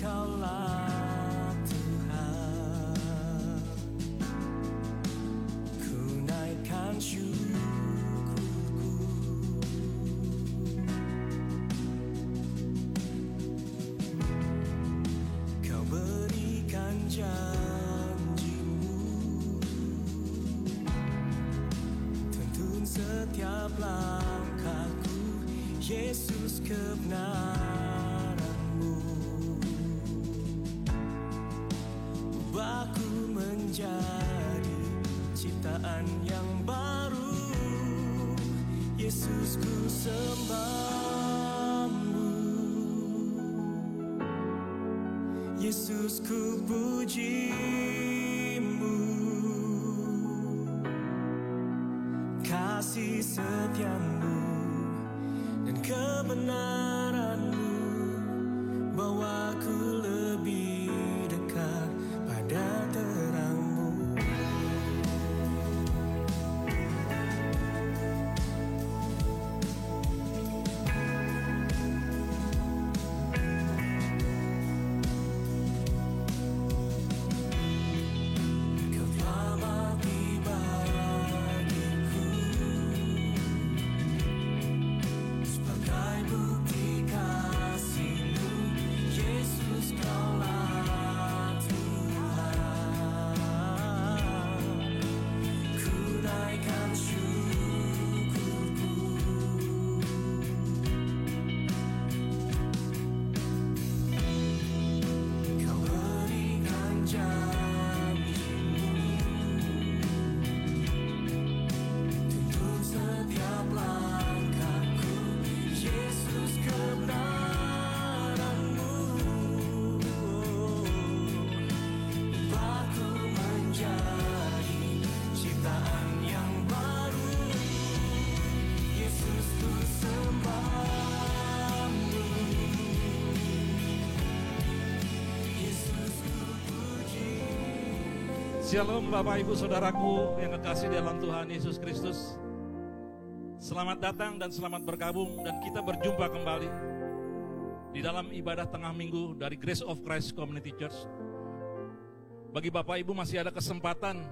Kaulah Tuhan, ku naikkan syukurku. Kau berikan janjimu, tuntun setiap langkahku, Yesus, kebenaran-Mu. Ubahku menjadi ciptaan yang baru, Yesus, ku sembah-Mu. Yesus, ku puji-Mu. Kasih setia-Mu dan kebenaran-Mu bawaku lebih dekat pada terang-Mu. Kau telah mati bagiku sebagai bukti kasih-Mu, Yesus, Kaulah Tuhan. Ku naikkan syukurku. Kau berikan janji-Mu, tuntun setiap langkahku, Yesus, kebenaran-Mu. Ubahku menjadi ciptaan yang baru, Yesus, ku sembah-Mu. Yesus, ku puji. Shalom Bapak Ibu Saudaraku yang kekasih dalam Tuhan Yesus Kristus. Selamat datang dan selamat bergabung dan kita berjumpa kembali di dalam ibadah tengah minggu dari Grace of Christ Community Church. Bagi Bapak Ibu masih ada kesempatan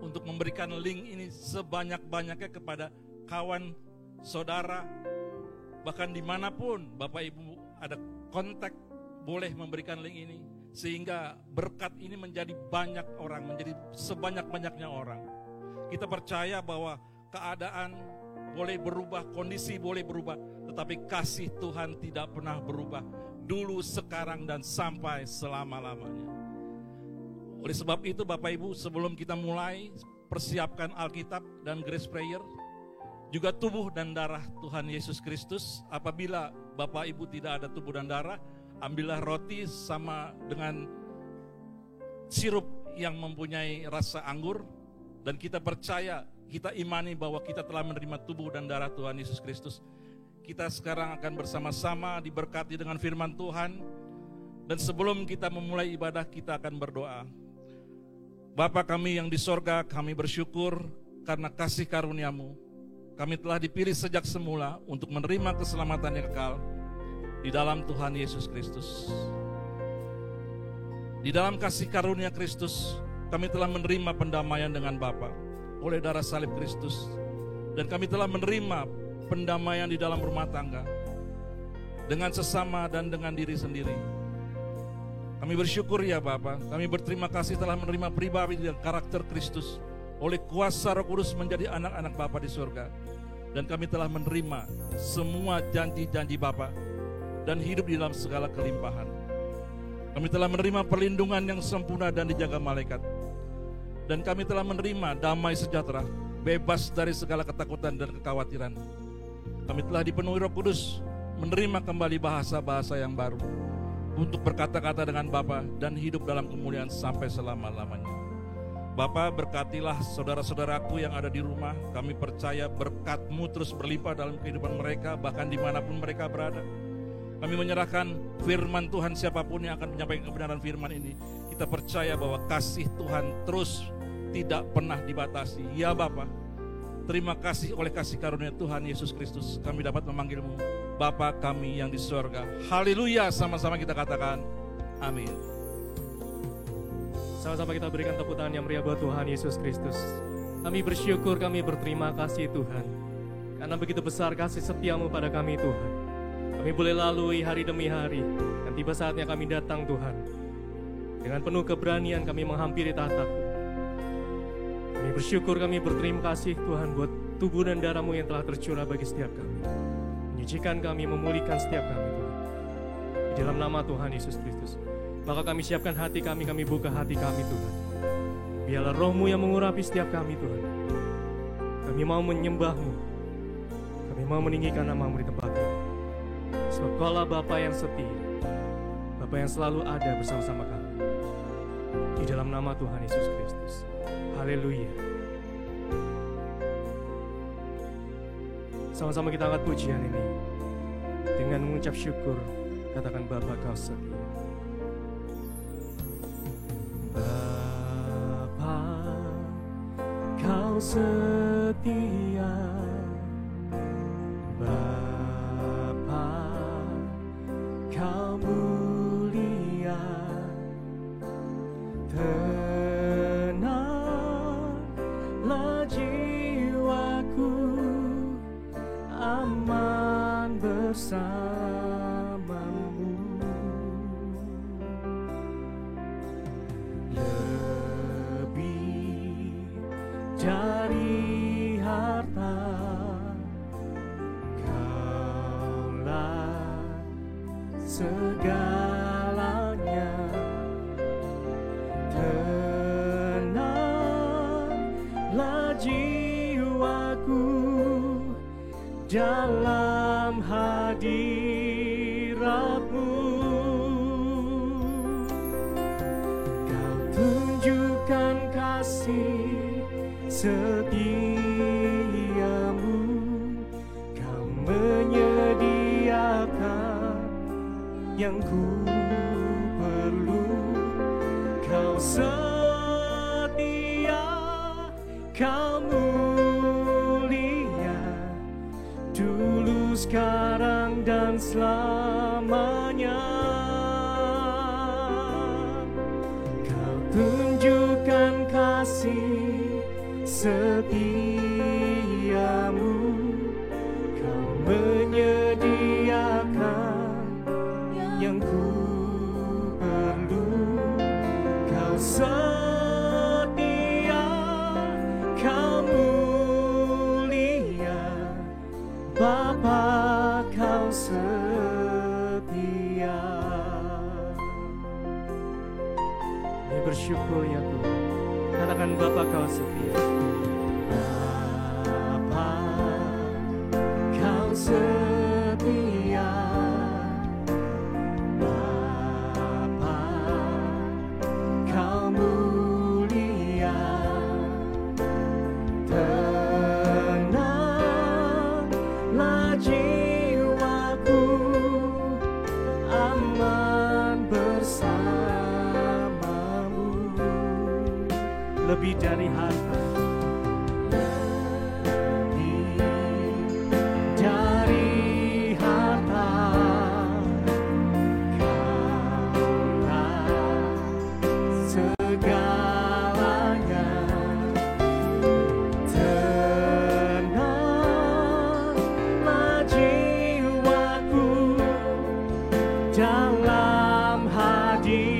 untuk memberikan link ini sebanyak-banyaknya kepada kawan, saudara, bahkan dimanapun Bapak Ibu ada kontak, boleh memberikan link ini sehingga berkat ini menjadi banyak orang, menjadi sebanyak-banyaknya orang. Kita percaya bahwa keadaan boleh berubah, kondisi boleh berubah, tetapi kasih Tuhan tidak pernah berubah, dulu, sekarang, dan sampai selama-lamanya. Oleh sebab itu Bapak Ibu, sebelum kita mulai, persiapkan Alkitab dan Grace Prayer, juga tubuh dan darah Tuhan Yesus Kristus. Apabila Bapak Ibu tidak ada tubuh dan darah, ambillah roti sama dengan sirup yang mempunyai rasa anggur, dan kita percaya, kita imani bahwa kita telah menerima tubuh dan darah Tuhan Yesus Kristus. Kita sekarang akan bersama-sama diberkati dengan firman Tuhan, dan sebelum kita memulai ibadah, kita akan berdoa. Bapa kami yang di sorga, kami bersyukur karena kasih karunia-Mu. Kami telah dipilih sejak semula untuk menerima keselamatan yang kekal di dalam Tuhan Yesus Kristus. Di dalam kasih karunia Kristus, kami telah menerima pendamaian dengan Bapa oleh darah salib Kristus, dan kami telah menerima pendamaian di dalam rumah tangga dengan sesama dan dengan diri sendiri. Kami bersyukur ya Bapa, kami berterima kasih telah menerima pribadi dan karakter Kristus oleh kuasa Roh Kudus menjadi anak-anak Bapa di surga, dan kami telah menerima semua janji-janji Bapa dan hidup di dalam segala kelimpahan. Kami telah menerima perlindungan yang sempurna dan dijaga malaikat, dan kami telah menerima damai sejahtera, bebas dari segala ketakutan dan kekhawatiran. Kami telah dipenuhi Roh Kudus, menerima kembali bahasa-bahasa yang baru, untuk berkata-kata dengan Bapa dan hidup dalam kemuliaan sampai selama-lamanya. Bapa, berkatilah saudara-saudaraku yang ada di rumah. Kami percaya berkat-Mu terus berlimpah dalam kehidupan mereka, bahkan dimanapun mereka berada. Kami menyerahkan firman Tuhan, siapapun yang akan menyampaikan kebenaran firman ini, kita percaya bahwa kasih Tuhan terus tidak pernah dibatasi. Ya Bapa, terima kasih oleh kasih karunia Tuhan Yesus Kristus, kami dapat memanggil-Mu Bapa kami yang di surga. Haleluya, sama-sama kita katakan Amin. Sama-sama kita berikan tepuk tangan yang meriah buat Tuhan Yesus Kristus. Kami bersyukur, kami berterima kasih Tuhan, karena begitu besar kasih setiamu pada kami Tuhan. Kami boleh lalui hari demi hari, dan tiba saatnya kami datang Tuhan. Dengan penuh keberanian kami menghampiri tahta-Mu. Kami bersyukur, kami berterima kasih Tuhan buat tubuh dan darah-Mu yang telah tercurah bagi setiap kami. Menyucikan kami, memulihkan setiap kami Tuhan. Di dalam nama Tuhan Yesus Kristus. Maka kami siapkan hati kami buka hati kami Tuhan. Biarlah roh-Mu yang mengurapi setiap kami Tuhan. Kami mau menyembah-Mu. Kami mau meninggikan nama-Mu di tempat ini. Sebab Kaulah Bapa yang setia, Bapa yang selalu ada bersama-sama kami. Di dalam nama Tuhan Yesus Kristus. Haleluya. Sama-sama kita angkat pujian ini. Dengan mengucap syukur, katakan Bapa Kau setia. Bapa Kau setia, Bapa Kau mulia, tenanglah jiwaku, aman bersama-Mu. Lebih dari harta, Kaulah segalanya. Tenanglah jiwaku dalam hadirat-Mu. Kau tunjukkan kasih setia-Mu, Kau menyediakan yang ku perlu. Kau setia, Kau mulia, dulu, sekarang, dan selamanya. Kau tunjukkan kasih setia-Mu, Kau menyediakan yang ku perlu. Kau setia, Kau mulia, Bapa Kau setia. Kami bersyukur ya Tuhan. Katakan Bapa Kau setia. Bapa Kau setia, Bapa Kau mulia, tenanglah jiwaku, aman bersama-Mu. Lebih dari harta, lebih dari harta, Kaulah segalanya. Tenanglah jiwaku dalam hadirat-Mu.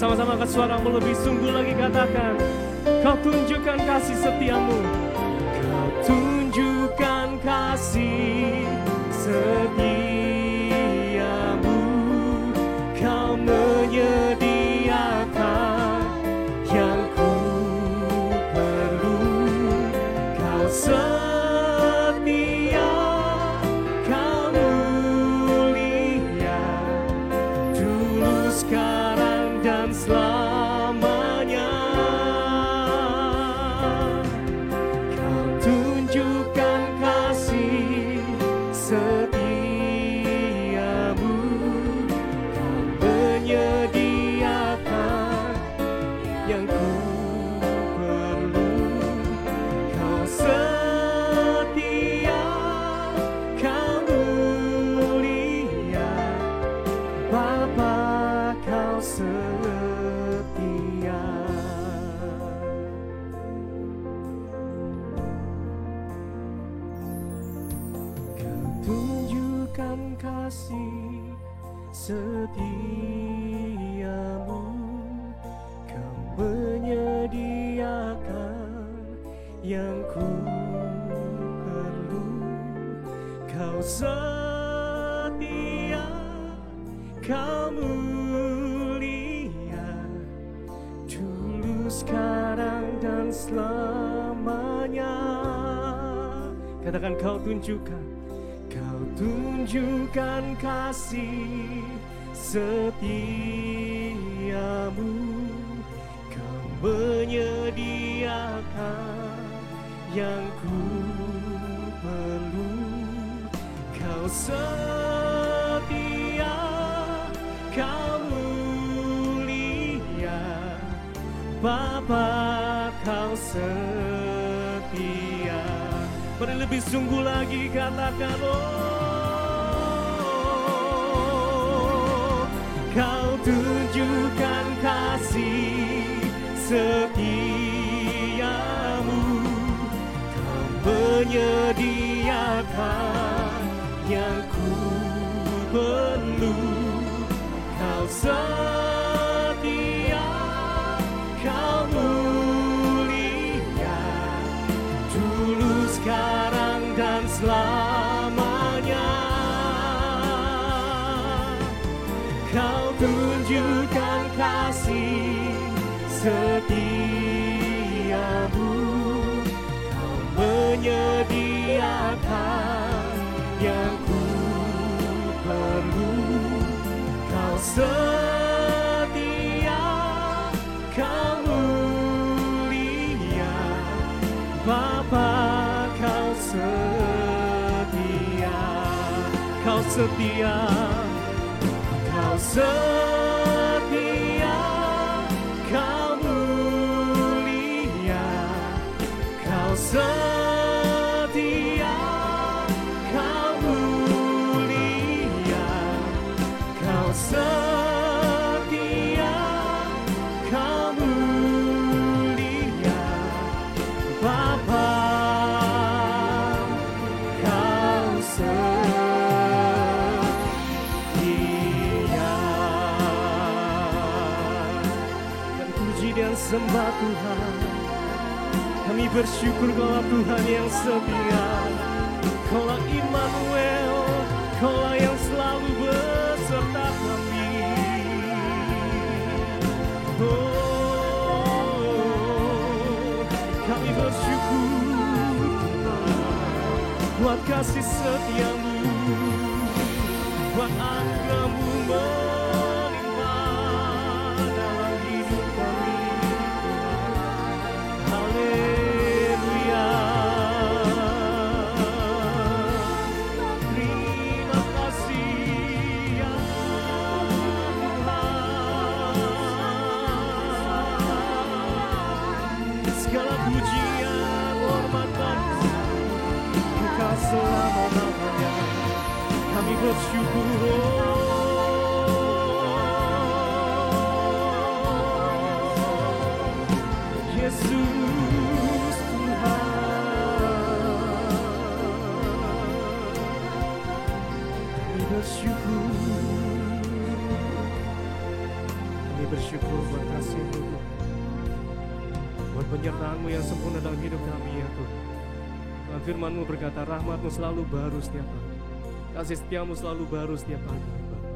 Sama-sama angkat suaramu lebih sungguh lagi, katakan, Kau tunjukkan kasih setiamu. Kau tunjukkan kasih setiamu. Kau menyediakan yang ku perlu. Kau setia, kau mulia, dulu, sekarang, dan selamanya. Kau tunjukkan kasih setiamu. Kau menyediakan yang ku perlu. Kau setia, kau mulia, Bapa, kau setia. Kau tunjukkan kasih setiamu. Kau menyediakan yang ku perlu. Kau setia, kau mulia, dulu, sekarang, dan selamanya. Katakan, kau tunjukkan kasih setiamu. Kau menyediakan yang ku perlu. Kau setia, kau mulia, Bapa, kau setia. Mari lebih sungguh lagi, katakan, oh, kau tunjukkan kasih setiamu. Kau menyediakan yang ku perlu. Kau setia, kau mulia, dulu, sekarang, dan selamanya. Kau tunjukkan kasih setiamu. Kau menyediakan yang ku perlu. Kau setia, kau mulia, Bapa, kau setia. Kau setia, kau setia, kau mulia, kau setia, kau mulia, kau setia, kau mulia, Bapa, kau setia. Dan puji dan sembah Tuhan, kami bersyukur Kaulah Tuhan yang setia. Kaulah Immanuel, Kaulah yang selalu beserta kami. Oh, kami bersyukur buat kasih setiamu, buat anugerah-Mu melimpah dalam hidup kami. Haleluya. Terima kasih ya Tuhan. Segala pujian, hormat, bangsa, Engkau selama-lamanya. Kami bersyukur. Yesus Tuhan, kami bersyukur, kami Kami bersyukur buat kasih-Mu, Tuhan. Buat penyertaan-Mu yang sempurna dalam hidup kami, ya Tuhan. Tuhan, firman-Mu berkata, rahmat-Mu selalu baru setiap hari. Kasih setia-Mu selalu baru setiap hari, ya Bapa.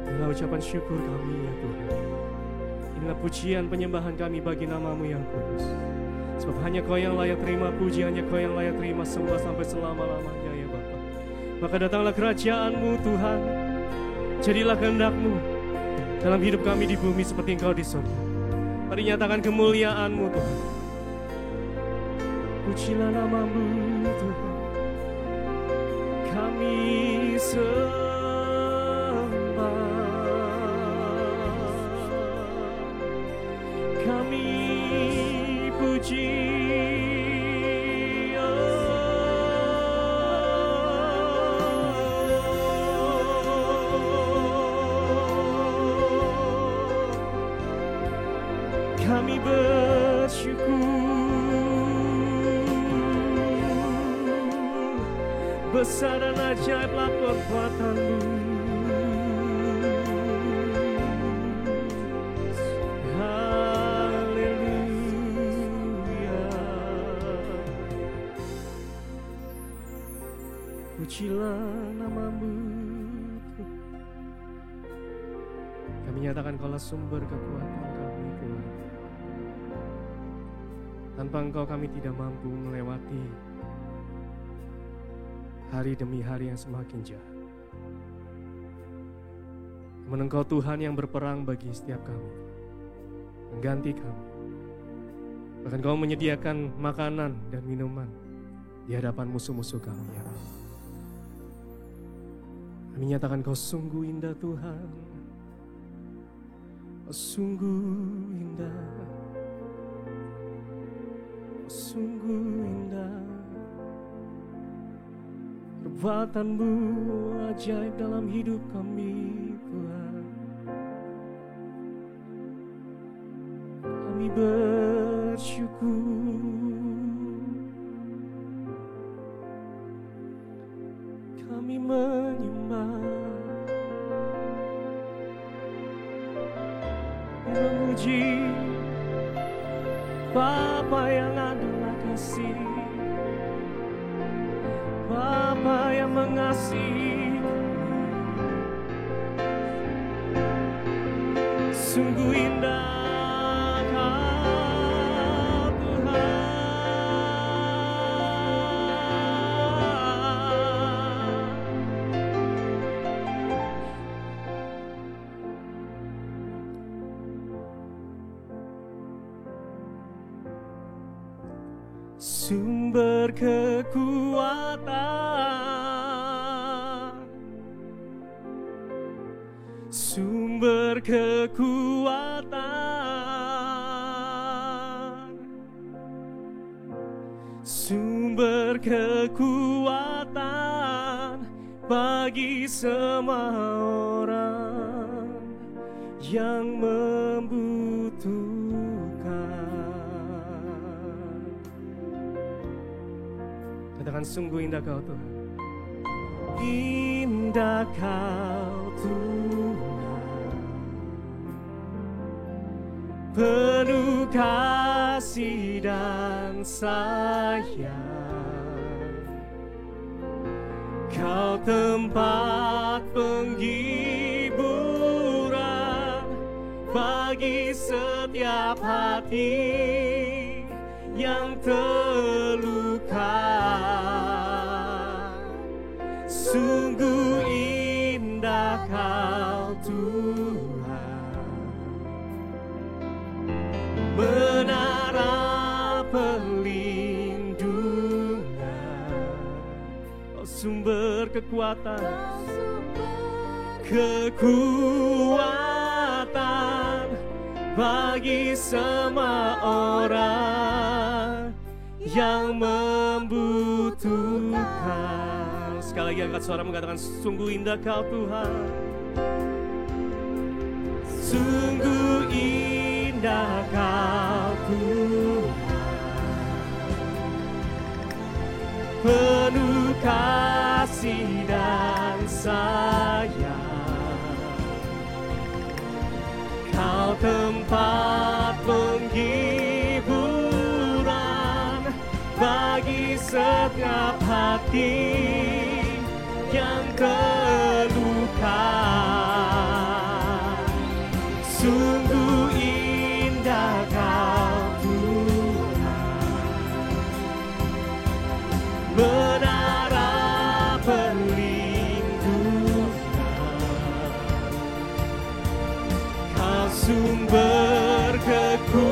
Inilah ucapan syukur kami, ya Tuhan. Inilah pujian penyembahan kami bagi nama-Mu yang kudus. Sebab hanya Kau yang layak terima puji, hanya Kau yang layak terima sembah sampai selama-lamanya, ya Bapa. Maka datanglah kerajaan-Mu, Tuhan. Jadilah kehendak-Mu dalam hidup kami di bumi seperti Engkau di surga. Mari nyatakan kemuliaan-Mu, Tuhan. Pujilah nama-Mu, Tuhan. Kami sembah, kami puji. Kami bersyukur, besar dan ajaiblah perbuatan-Mu. Haleluya. Pujilah nama-Mu. Kami nyatakan Kaulah sumber kekuatan kami, Tuhan. Tanpa Engkau kami tidak mampu melewati hari demi hari yang semakin jahat. Namun Engkau Tuhan yang berperang bagi setiap kami, mengganti kami. Bahkan Kau menyediakan makanan dan minuman di hadapan musuh-musuh kami, ya Allah. Kami nyatakan Kau sungguh indah, Tuhan. Kau sungguh indah. Sungguh indah, perbuatan-Mu ajaib dalam hidup kami, Tuhan. Kami bersyukur, kami menyembah, memuji Bapa yang adalah kasih, Bapa yang mengasihi. Sungguh indah Kau, Tuhan. Sumber kekuatan, sumber kekuatan, sumber kekuatan bagi semua orang yang membutuhkan. Katakan sungguh indah Kau, Tuhan. Indah Kau, Tuhan, penuh kasih dan sayang. Kau tempat penghiburan bagi setiap hati yang terluka. Sungguh indah Kau, Tuhan, menara perlindungan. Kau sumber kekuatan, kekuatan bagi semua orang yang membutuhkan. Sekali lagi angkat suara mengatakan sungguh indah Kau, Tuhan. Sungguh indah Kau, Tuhan, penuh kasih dan sayang. tempat penghiburan bagi setiap hati yang terluka. Sungguh indah Kau Tuhan, menara perlindungan, Kau sumber kekuatan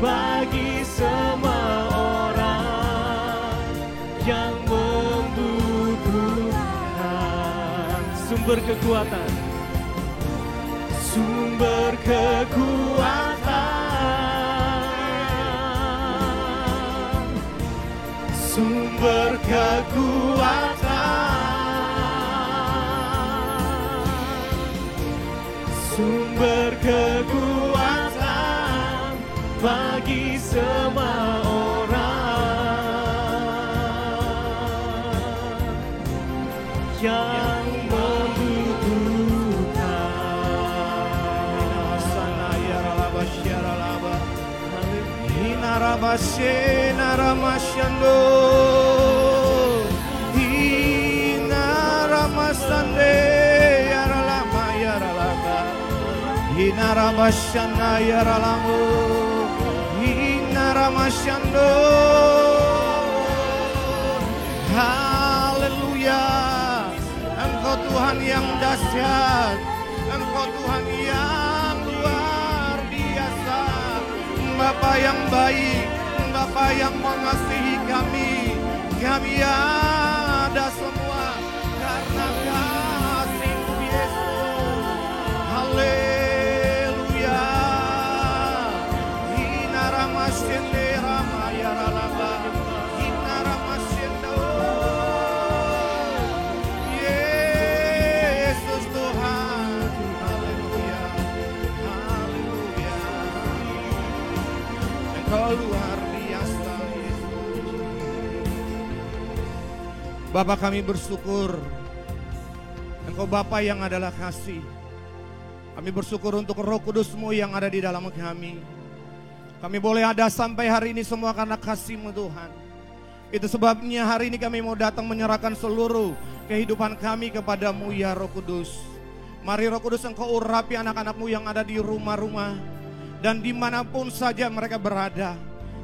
bagi semua orang yang membutuhkan. Sumber kekuatan, sumber kekuatan, sumber kekuatan, sumber kekuatan bagi semua orang yang membutuhkan. Inarabashe naramashando, inaramasande yaralama yaralama, inarabashana yaralamu, inaramashando. Haleluya, Engkau Tuhan yang dahsyat, Engkau Tuhan yang luar biasa, Bapa yang baik, Bapa yang mengasihi kami. Kami ada semua karena kasih-Mu Yesus. Haleluya. Inaramasende ramayaralaba, inaramasendo. Yesus Tuhan. Haleluya. Haleluya. Engkau luar biasa, Yesus. Bapa, kami bersyukur Engkau Bapa yang adalah kasih. Kami bersyukur untuk Roh Kudus-Mu yang ada di dalam kami. Kami boleh ada sampai hari ini semua karena kasih-Mu Tuhan. Itu sebabnya hari ini kami mau datang menyerahkan seluruh kehidupan kami kepada-Mu ya Roh Kudus. Mari Roh Kudus, Engkau urapi anak-anak-Mu yang ada di rumah-rumah dan dimanapun saja mereka berada.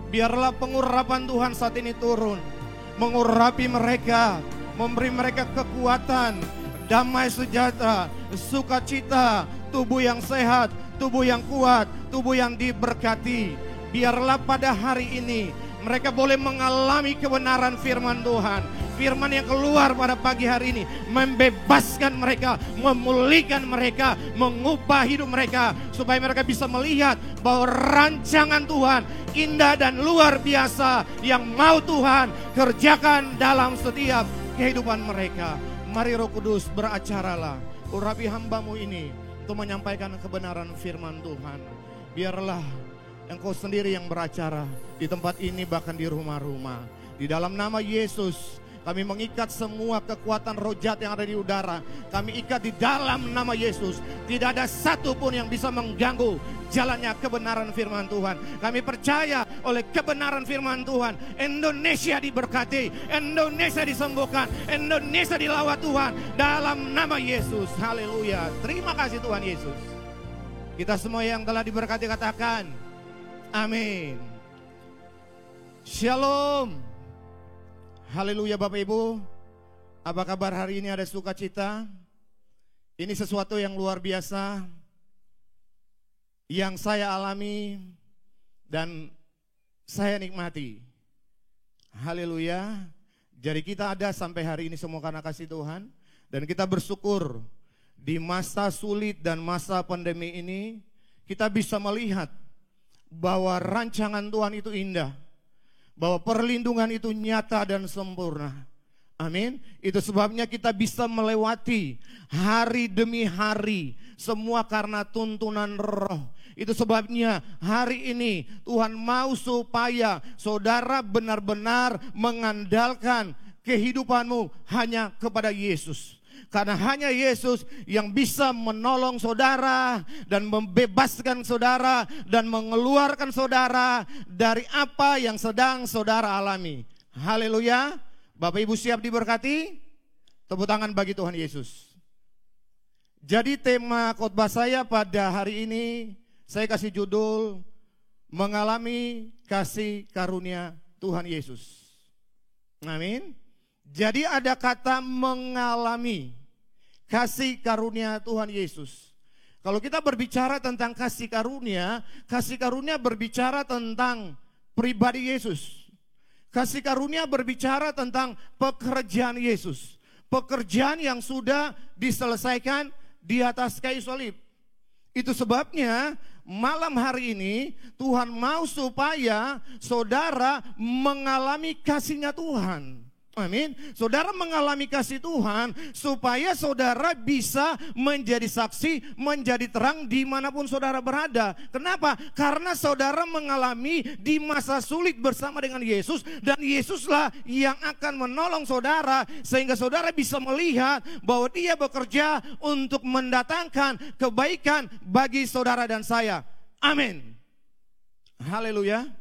Biarlah pengurapan Tuhan saat ini turun, mengurapi mereka, memberi mereka kekuatan, damai sejahtera, sukacita, tubuh yang sehat, tubuh yang kuat, tubuh yang diberkati. Biarlah pada hari ini mereka boleh mengalami kebenaran firman Tuhan. Firman yang keluar pada pagi hari ini membebaskan mereka, memulihkan mereka, mengubah hidup mereka, supaya mereka bisa melihat bahwa rancangan Tuhan indah dan luar biasa yang mau Tuhan kerjakan dalam setiap kehidupan mereka. Mari Roh Kudus, beracaralah, urapi hamba-Mu ini untuk menyampaikan kebenaran firman Tuhan. Biarlah Engkau sendiri yang beracara di tempat ini, bahkan di rumah-rumah. Di dalam nama Yesus kami mengikat semua kekuatan roh jahat yang ada di udara. Kami ikat di dalam nama Yesus. Tidak ada satupun yang bisa mengganggu jalannya kebenaran firman Tuhan. Kami percaya oleh kebenaran firman Tuhan, Indonesia diberkati, Indonesia disembuhkan, Indonesia dilawat Tuhan dalam nama Yesus. Haleluya. Terima kasih Tuhan Yesus. Kita semua yang telah diberkati katakan amin. Shalom. Haleluya Bapak Ibu. Apa kabar hari ini? Ada sukacita? Ini sesuatu yang luar biasa yang saya alami dan saya nikmati. Haleluya. Jadi kita ada sampai hari ini semua karena kasih Tuhan. Dan kita bersyukur di masa sulit dan masa pandemi ini kita bisa melihat bahwa rancangan Tuhan itu indah, bahwa perlindungan itu nyata dan sempurna. Amin. Itu sebabnya kita bisa melewati hari demi hari, semua karena tuntunan Roh. Itu sebabnya hari ini Tuhan mau supaya saudara benar-benar mengandalkan kehidupanmu hanya kepada Yesus. Karena hanya Yesus yang bisa menolong saudara dan membebaskan saudara dan mengeluarkan saudara dari apa yang sedang saudara alami. Haleluya. Bapak Ibu siap diberkati? Tepuk tangan bagi Tuhan Yesus. Jadi tema khotbah saya pada hari ini saya kasih judul mengalami kasih karunia Tuhan Yesus. Amin. Jadi ada kata mengalami kasih karunia Tuhan Yesus. Kalau kita berbicara tentang kasih karunia berbicara tentang pribadi Yesus. Kasih karunia berbicara tentang pekerjaan Yesus. Pekerjaan yang sudah diselesaikan di atas kayu salib. Itu sebabnya malam hari ini Tuhan mau supaya saudara mengalami kasih-Nya Tuhan. Amin. Saudara mengalami kasih Tuhan supaya saudara bisa menjadi saksi, menjadi terang dimanapun saudara berada. Kenapa? Karena saudara mengalami di masa sulit bersama dengan Yesus. Dan Yesuslah yang akan menolong saudara sehingga saudara bisa melihat bahwa Dia bekerja untuk mendatangkan kebaikan bagi saudara dan saya. Amin. Haleluya.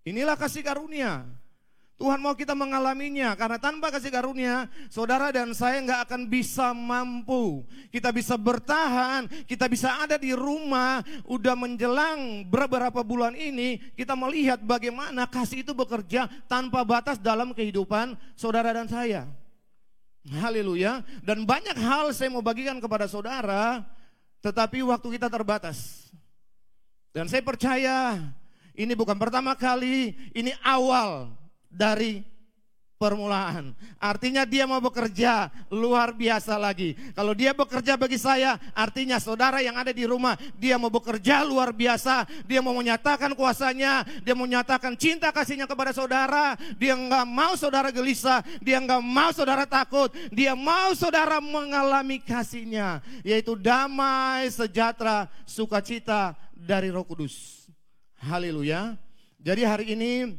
Inilah kasih karunia. Tuhan mau kita mengalaminya, karena tanpa kasih karunia, saudara dan saya nggak akan bisa mampu. Kita bisa bertahan, kita bisa ada di rumah, udah menjelang beberapa bulan ini, kita melihat bagaimana kasih itu bekerja tanpa batas dalam kehidupan saudara dan saya. Haleluya. Dan banyak hal saya mau bagikan kepada saudara, tetapi waktu kita terbatas. Dan saya percaya, ini bukan pertama kali, ini awal dari permulaan. Artinya Dia mau bekerja luar biasa lagi. Kalau Dia bekerja bagi saya, artinya saudara yang ada di rumah, Dia mau bekerja luar biasa. Dia mau menyatakan kuasa-Nya, Dia mau menyatakan cinta kasih-Nya kepada saudara. Dia enggak mau saudara gelisah, Dia enggak mau saudara takut. Dia mau saudara mengalami kasih-Nya, yaitu damai, sejahtera, sukacita dari Roh Kudus. Haleluya. Jadi hari ini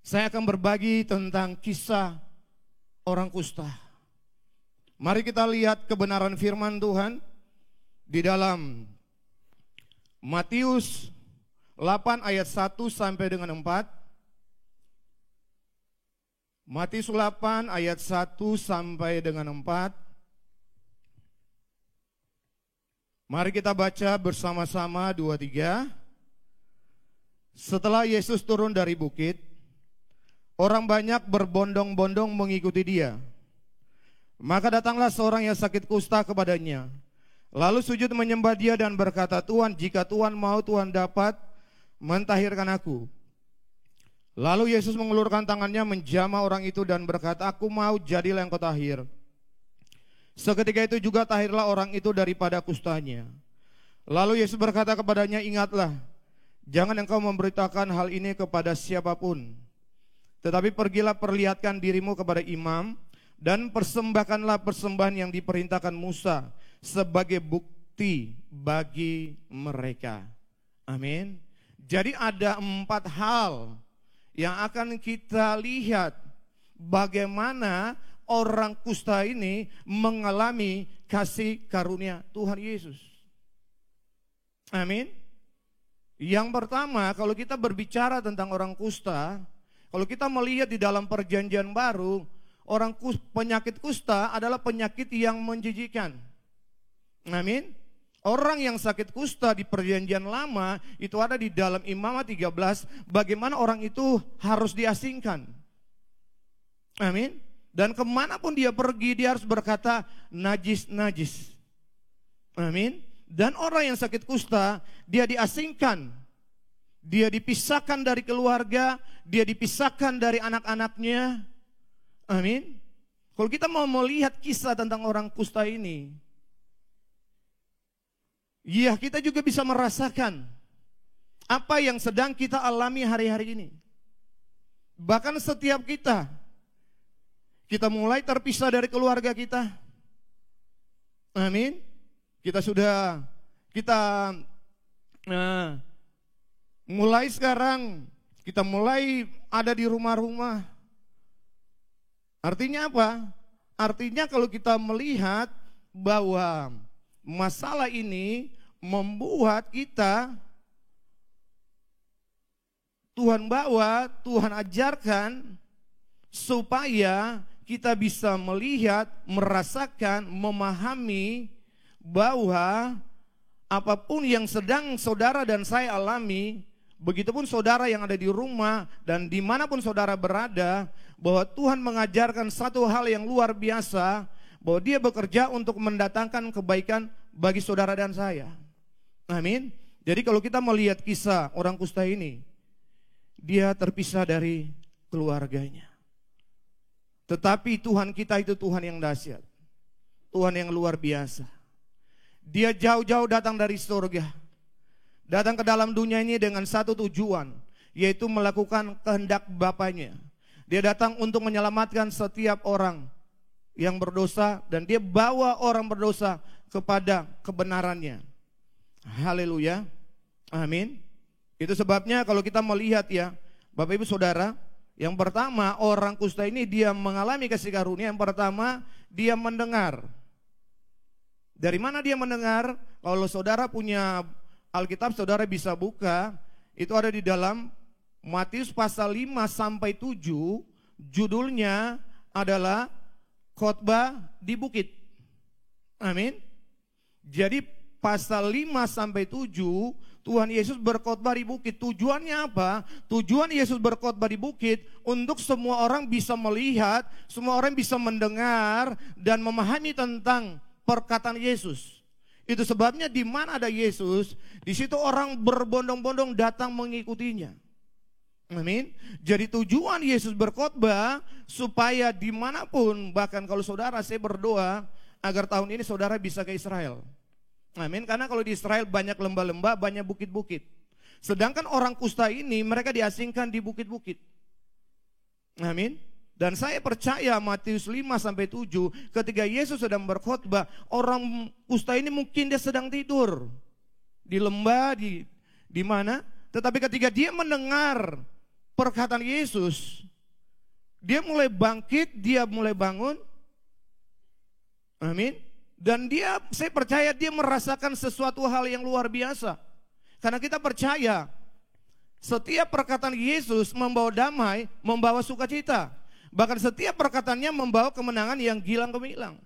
saya akan berbagi tentang kisah orang kusta. Mari kita lihat kebenaran firman Tuhan di dalam Matius 8 ayat 1 sampai dengan 4. Matius 8 ayat 1 sampai dengan 4. Mari kita baca bersama-sama 2-3. Setelah Yesus turun dari bukit, orang banyak berbondong-bondong mengikuti Dia. Maka datanglah seorang yang sakit kusta kepadanya. Lalu sujud menyembah Dia dan berkata, Tuhan, jika Tuhan mau, Tuhan dapat mentahirkan aku. Lalu Yesus mengulurkan tangannya menjamah orang itu dan berkata, aku mau, jadilah engkau tahir. Seketika itu juga tahirlah orang itu daripada kustanya. Lalu Yesus berkata kepadanya, ingatlah, jangan engkau memberitakan hal ini kepada siapapun. Tetapi pergilah perlihatkan dirimu kepada imam dan persembahkanlah persembahan yang diperintahkan Musa sebagai bukti bagi mereka. Amin. Jadi ada 4 hal yang akan kita lihat bagaimana orang kusta ini mengalami kasih karunia Tuhan Yesus. Amin. Yang pertama, kalau kita berbicara tentang orang kusta, kalau kita melihat di dalam perjanjian baru, penyakit kusta adalah penyakit yang menjijikan. Amin. Orang yang sakit kusta di perjanjian lama itu ada di dalam Imamat 13, bagaimana orang itu harus diasingkan. Amin. Dan kemanapun dia pergi, dia harus berkata najis, najis. Amin. Dan orang yang sakit kusta, dia diasingkan. Dia dipisahkan dari keluarga, dia dipisahkan dari anak-anaknya. Amin. Kalau kita mau melihat kisah tentang orang kusta ini, ya kita juga bisa merasakan apa yang sedang kita alami hari-hari ini. Bahkan setiap kita mulai terpisah dari keluarga kita. Amin. Kita mulai sekarang, kita mulai ada di rumah-rumah. Artinya apa? Artinya kalau kita melihat bahwa masalah ini membuat kita, Tuhan bawa, Tuhan ajarkan supaya kita bisa melihat, merasakan, memahami bahwa apapun yang sedang saudara dan saya alami, begitupun saudara yang ada di rumah dan dimanapun saudara berada, bahwa Tuhan mengajarkan satu hal yang luar biasa, bahwa Dia bekerja untuk mendatangkan kebaikan bagi saudara dan saya. Amin. Jadi kalau kita melihat kisah orang kusta ini, dia terpisah dari keluarganya. Tetapi Tuhan kita itu Tuhan yang dahsyat, Tuhan yang luar biasa. Dia jauh-jauh datang dari surga, datang ke dalam dunia ini dengan satu tujuan, yaitu melakukan kehendak Bapaknya. Dia datang untuk menyelamatkan setiap orang yang berdosa, dan Dia bawa orang berdosa kepada kebenarannya. Haleluya. Amin. Itu sebabnya kalau kita melihat ya, Bapak Ibu Saudara, yang pertama orang kusta ini dia mengalami kasih karunia. Yang pertama dia mendengar. Dari mana dia mendengar? Kalau saudara punya Alkitab, saudara bisa buka. Itu ada di dalam Matius pasal 5 sampai 7. Judulnya adalah khotbah di bukit. Amin. Jadi pasal 5 sampai 7 Tuhan Yesus berkhotbah di bukit. Tujuannya apa? Tujuan Yesus berkhotbah di bukit untuk semua orang bisa melihat, semua orang bisa mendengar dan memahami tentang perkataan Yesus. Itu sebabnya di mana ada Yesus, di situ orang berbondong-bondong datang mengikutinya. Amin. Jadi tujuan Yesus berkhotbah supaya dimanapun, bahkan kalau saudara, saya berdoa agar tahun ini saudara bisa ke Israel. Amin. Karena kalau di Israel banyak lembah-lembah, banyak bukit-bukit. Sedangkan orang kusta ini mereka diasingkan di bukit-bukit. Amin. Dan saya percaya Matius 5 sampai 7 ketika Yesus sedang berkhotbah, orang kusta ini mungkin dia sedang tidur di lembah, di mana? Tetapi ketika dia mendengar perkataan Yesus, dia mulai bangkit, dia mulai bangun. Amin. Dan dia, saya percaya dia merasakan sesuatu hal yang luar biasa. Karena kita percaya setiap perkataan Yesus membawa damai, membawa sukacita. Bahkan setiap perkataannya membawa kemenangan yang gilang gemilang.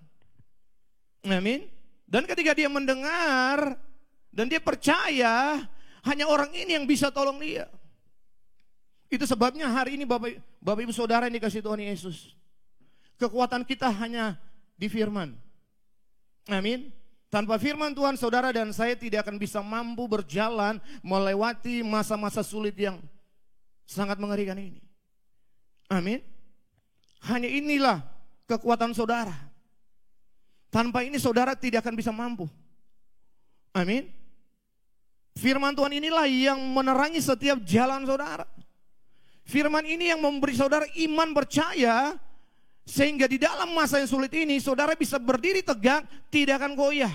Amin. Dan ketika dia mendengar dan dia percaya, hanya orang ini yang bisa tolong dia. Itu sebabnya hari ini Bapak Ibu Saudara yang dikasih Tuhan Yesus, kekuatan kita hanya di firman. Amin. Tanpa firman Tuhan, saudara dan saya tidak akan bisa mampu berjalan melewati masa-masa sulit yang sangat mengerikan ini. Amin. Hanya inilah kekuatan saudara. Tanpa ini saudara tidak akan bisa mampu. Amin. Firman Tuhan inilah yang menerangi setiap jalan saudara. Firman ini yang memberi saudara iman percaya, sehingga di dalam masa yang sulit ini saudara bisa berdiri tegak, tidak akan goyah.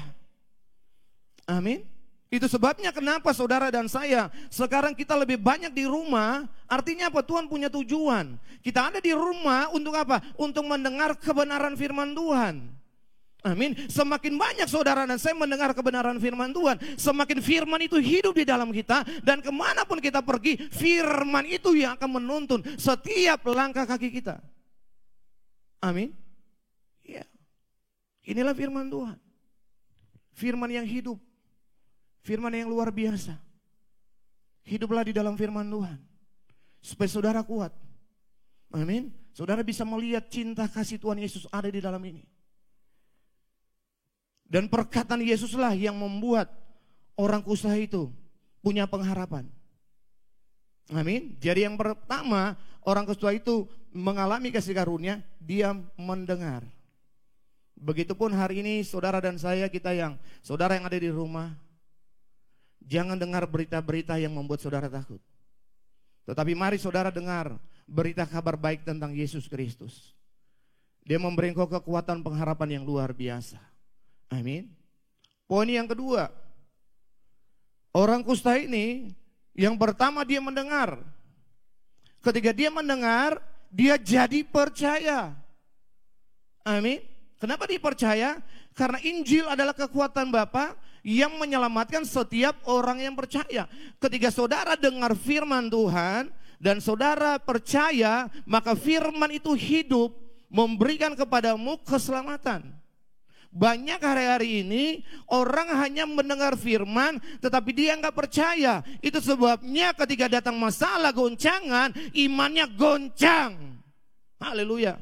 Amin. Itu sebabnya kenapa saudara dan saya sekarang kita lebih banyak di rumah. Artinya apa? Tuhan punya tujuan. Kita ada di rumah untuk apa? Untuk mendengar kebenaran firman Tuhan. Amin. Semakin banyak saudara dan saya mendengar kebenaran firman Tuhan, semakin firman itu hidup di dalam kita. Dan kemanapun kita pergi, firman itu yang akan menuntun setiap langkah kaki kita. Amin. Ya. Inilah firman Tuhan. Firman yang hidup. Firman yang luar biasa. Hiduplah di dalam firman Tuhan, supaya saudara kuat. Amin. Saudara bisa melihat cinta kasih Tuhan Yesus ada di dalam ini. Dan perkataan Yesuslah yang membuat orang kusta itu punya pengharapan. Amin. Jadi yang pertama, orang kusta itu mengalami kasih karunia, dia mendengar. Begitupun hari ini saudara dan saya, saudara yang ada di rumah, jangan dengar berita-berita yang membuat saudara takut. Tetapi mari saudara dengar berita kabar baik tentang Yesus Kristus. Dia memberi engkau kekuatan pengharapan yang luar biasa. Amin. Poin yang kedua, orang kusta ini yang pertama dia mendengar. Ketika dia mendengar, dia jadi percaya. Amin. Kenapa dia percaya? Karena Injil adalah kekuatan Bapa yang menyelamatkan setiap orang yang percaya. Ketika saudara dengar firman Tuhan dan saudara percaya, maka firman itu hidup, memberikan kepadamu keselamatan. Banyak hari-hari ini orang hanya mendengar firman tetapi dia nggak percaya. Itu sebabnya ketika datang masalah, goncangan, imannya goncang. Haleluya.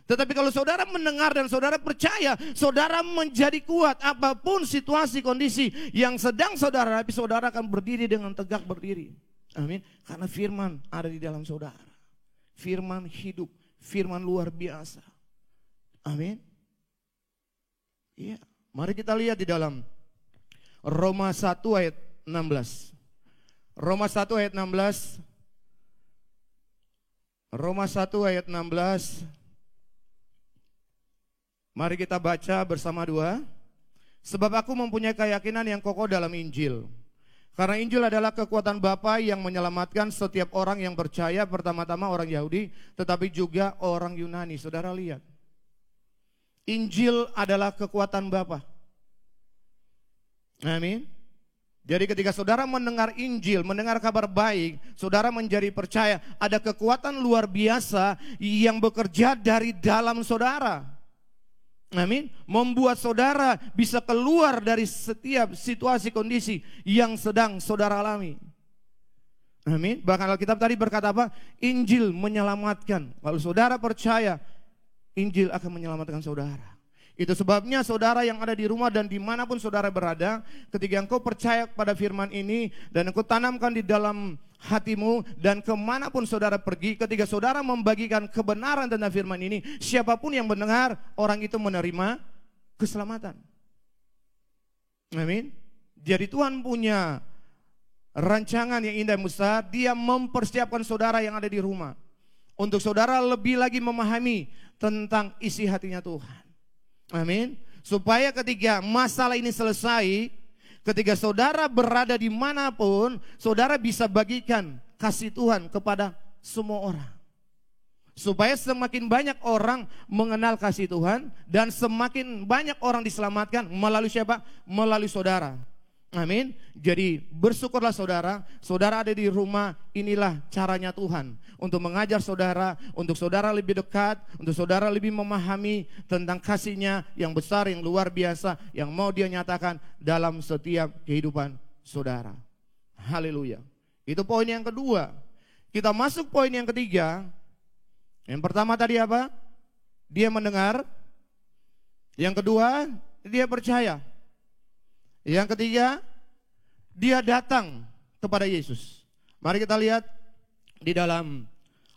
Tetapi kalau saudara mendengar dan saudara percaya, saudara menjadi kuat. Apapun situasi, kondisi yang sedang saudara hadapi, saudara akan berdiri dengan tegak berdiri. Amin. Karena firman ada di dalam saudara. Firman hidup, firman luar biasa. Amin. Iya. Mari kita lihat di dalam Roma 1 ayat 16. Roma 1 ayat 16. Roma 1 ayat 16. Mari kita baca bersama dua. Sebab aku mempunyai keyakinan yang kokoh dalam Injil. Karena Injil adalah kekuatan Bapa yang menyelamatkan setiap orang yang percaya, pertama-tama orang Yahudi, tetapi juga orang Yunani. Saudara lihat. Injil adalah kekuatan Bapa. Amin. Jadi ketika saudara mendengar Injil, mendengar kabar baik, saudara menjadi percaya ada kekuatan luar biasa yang bekerja dari dalam saudara. Amin. Membuat saudara bisa keluar dari setiap situasi kondisi yang sedang saudara alami. Amin. Bahkan Alkitab tadi berkata apa? Injil menyelamatkan. Kalau saudara percaya, Injil akan menyelamatkan saudara. Itu sebabnya saudara yang ada di rumah dan dimanapun saudara berada, ketika engkau percaya kepada firman ini dan engkau tanamkan di dalam hatimu, dan kemanapun saudara pergi, ketika saudara membagikan kebenaran tentang firman ini, siapapun yang mendengar, orang itu menerima keselamatan. Amin. Jadi Tuhan punya rancangan yang indah dan besar. Dia mempersiapkan saudara yang ada di rumah untuk saudara lebih lagi memahami tentang isi hatinya Tuhan. Amin. Supaya ketika masalah ini selesai, ketika saudara berada dimanapun, saudara bisa bagikan kasih Tuhan kepada semua orang. Supaya semakin banyak orang mengenal kasih Tuhan dan semakin banyak orang diselamatkan melalui siapa? Melalui saudara. Amin. Jadi bersyukurlah saudara, saudara ada di rumah, inilah caranya Tuhan untuk mengajar saudara, untuk saudara lebih dekat, untuk saudara lebih memahami tentang kasih-Nya yang besar, yang luar biasa, yang mau Dia nyatakan dalam setiap kehidupan saudara. Haleluya. Itu poin yang kedua. Kita masuk poin yang ketiga. Yang pertama tadi apa? Dia mendengar. Yang kedua, dia percaya. Yang ketiga, dia datang kepada Yesus. Mari kita lihat di dalam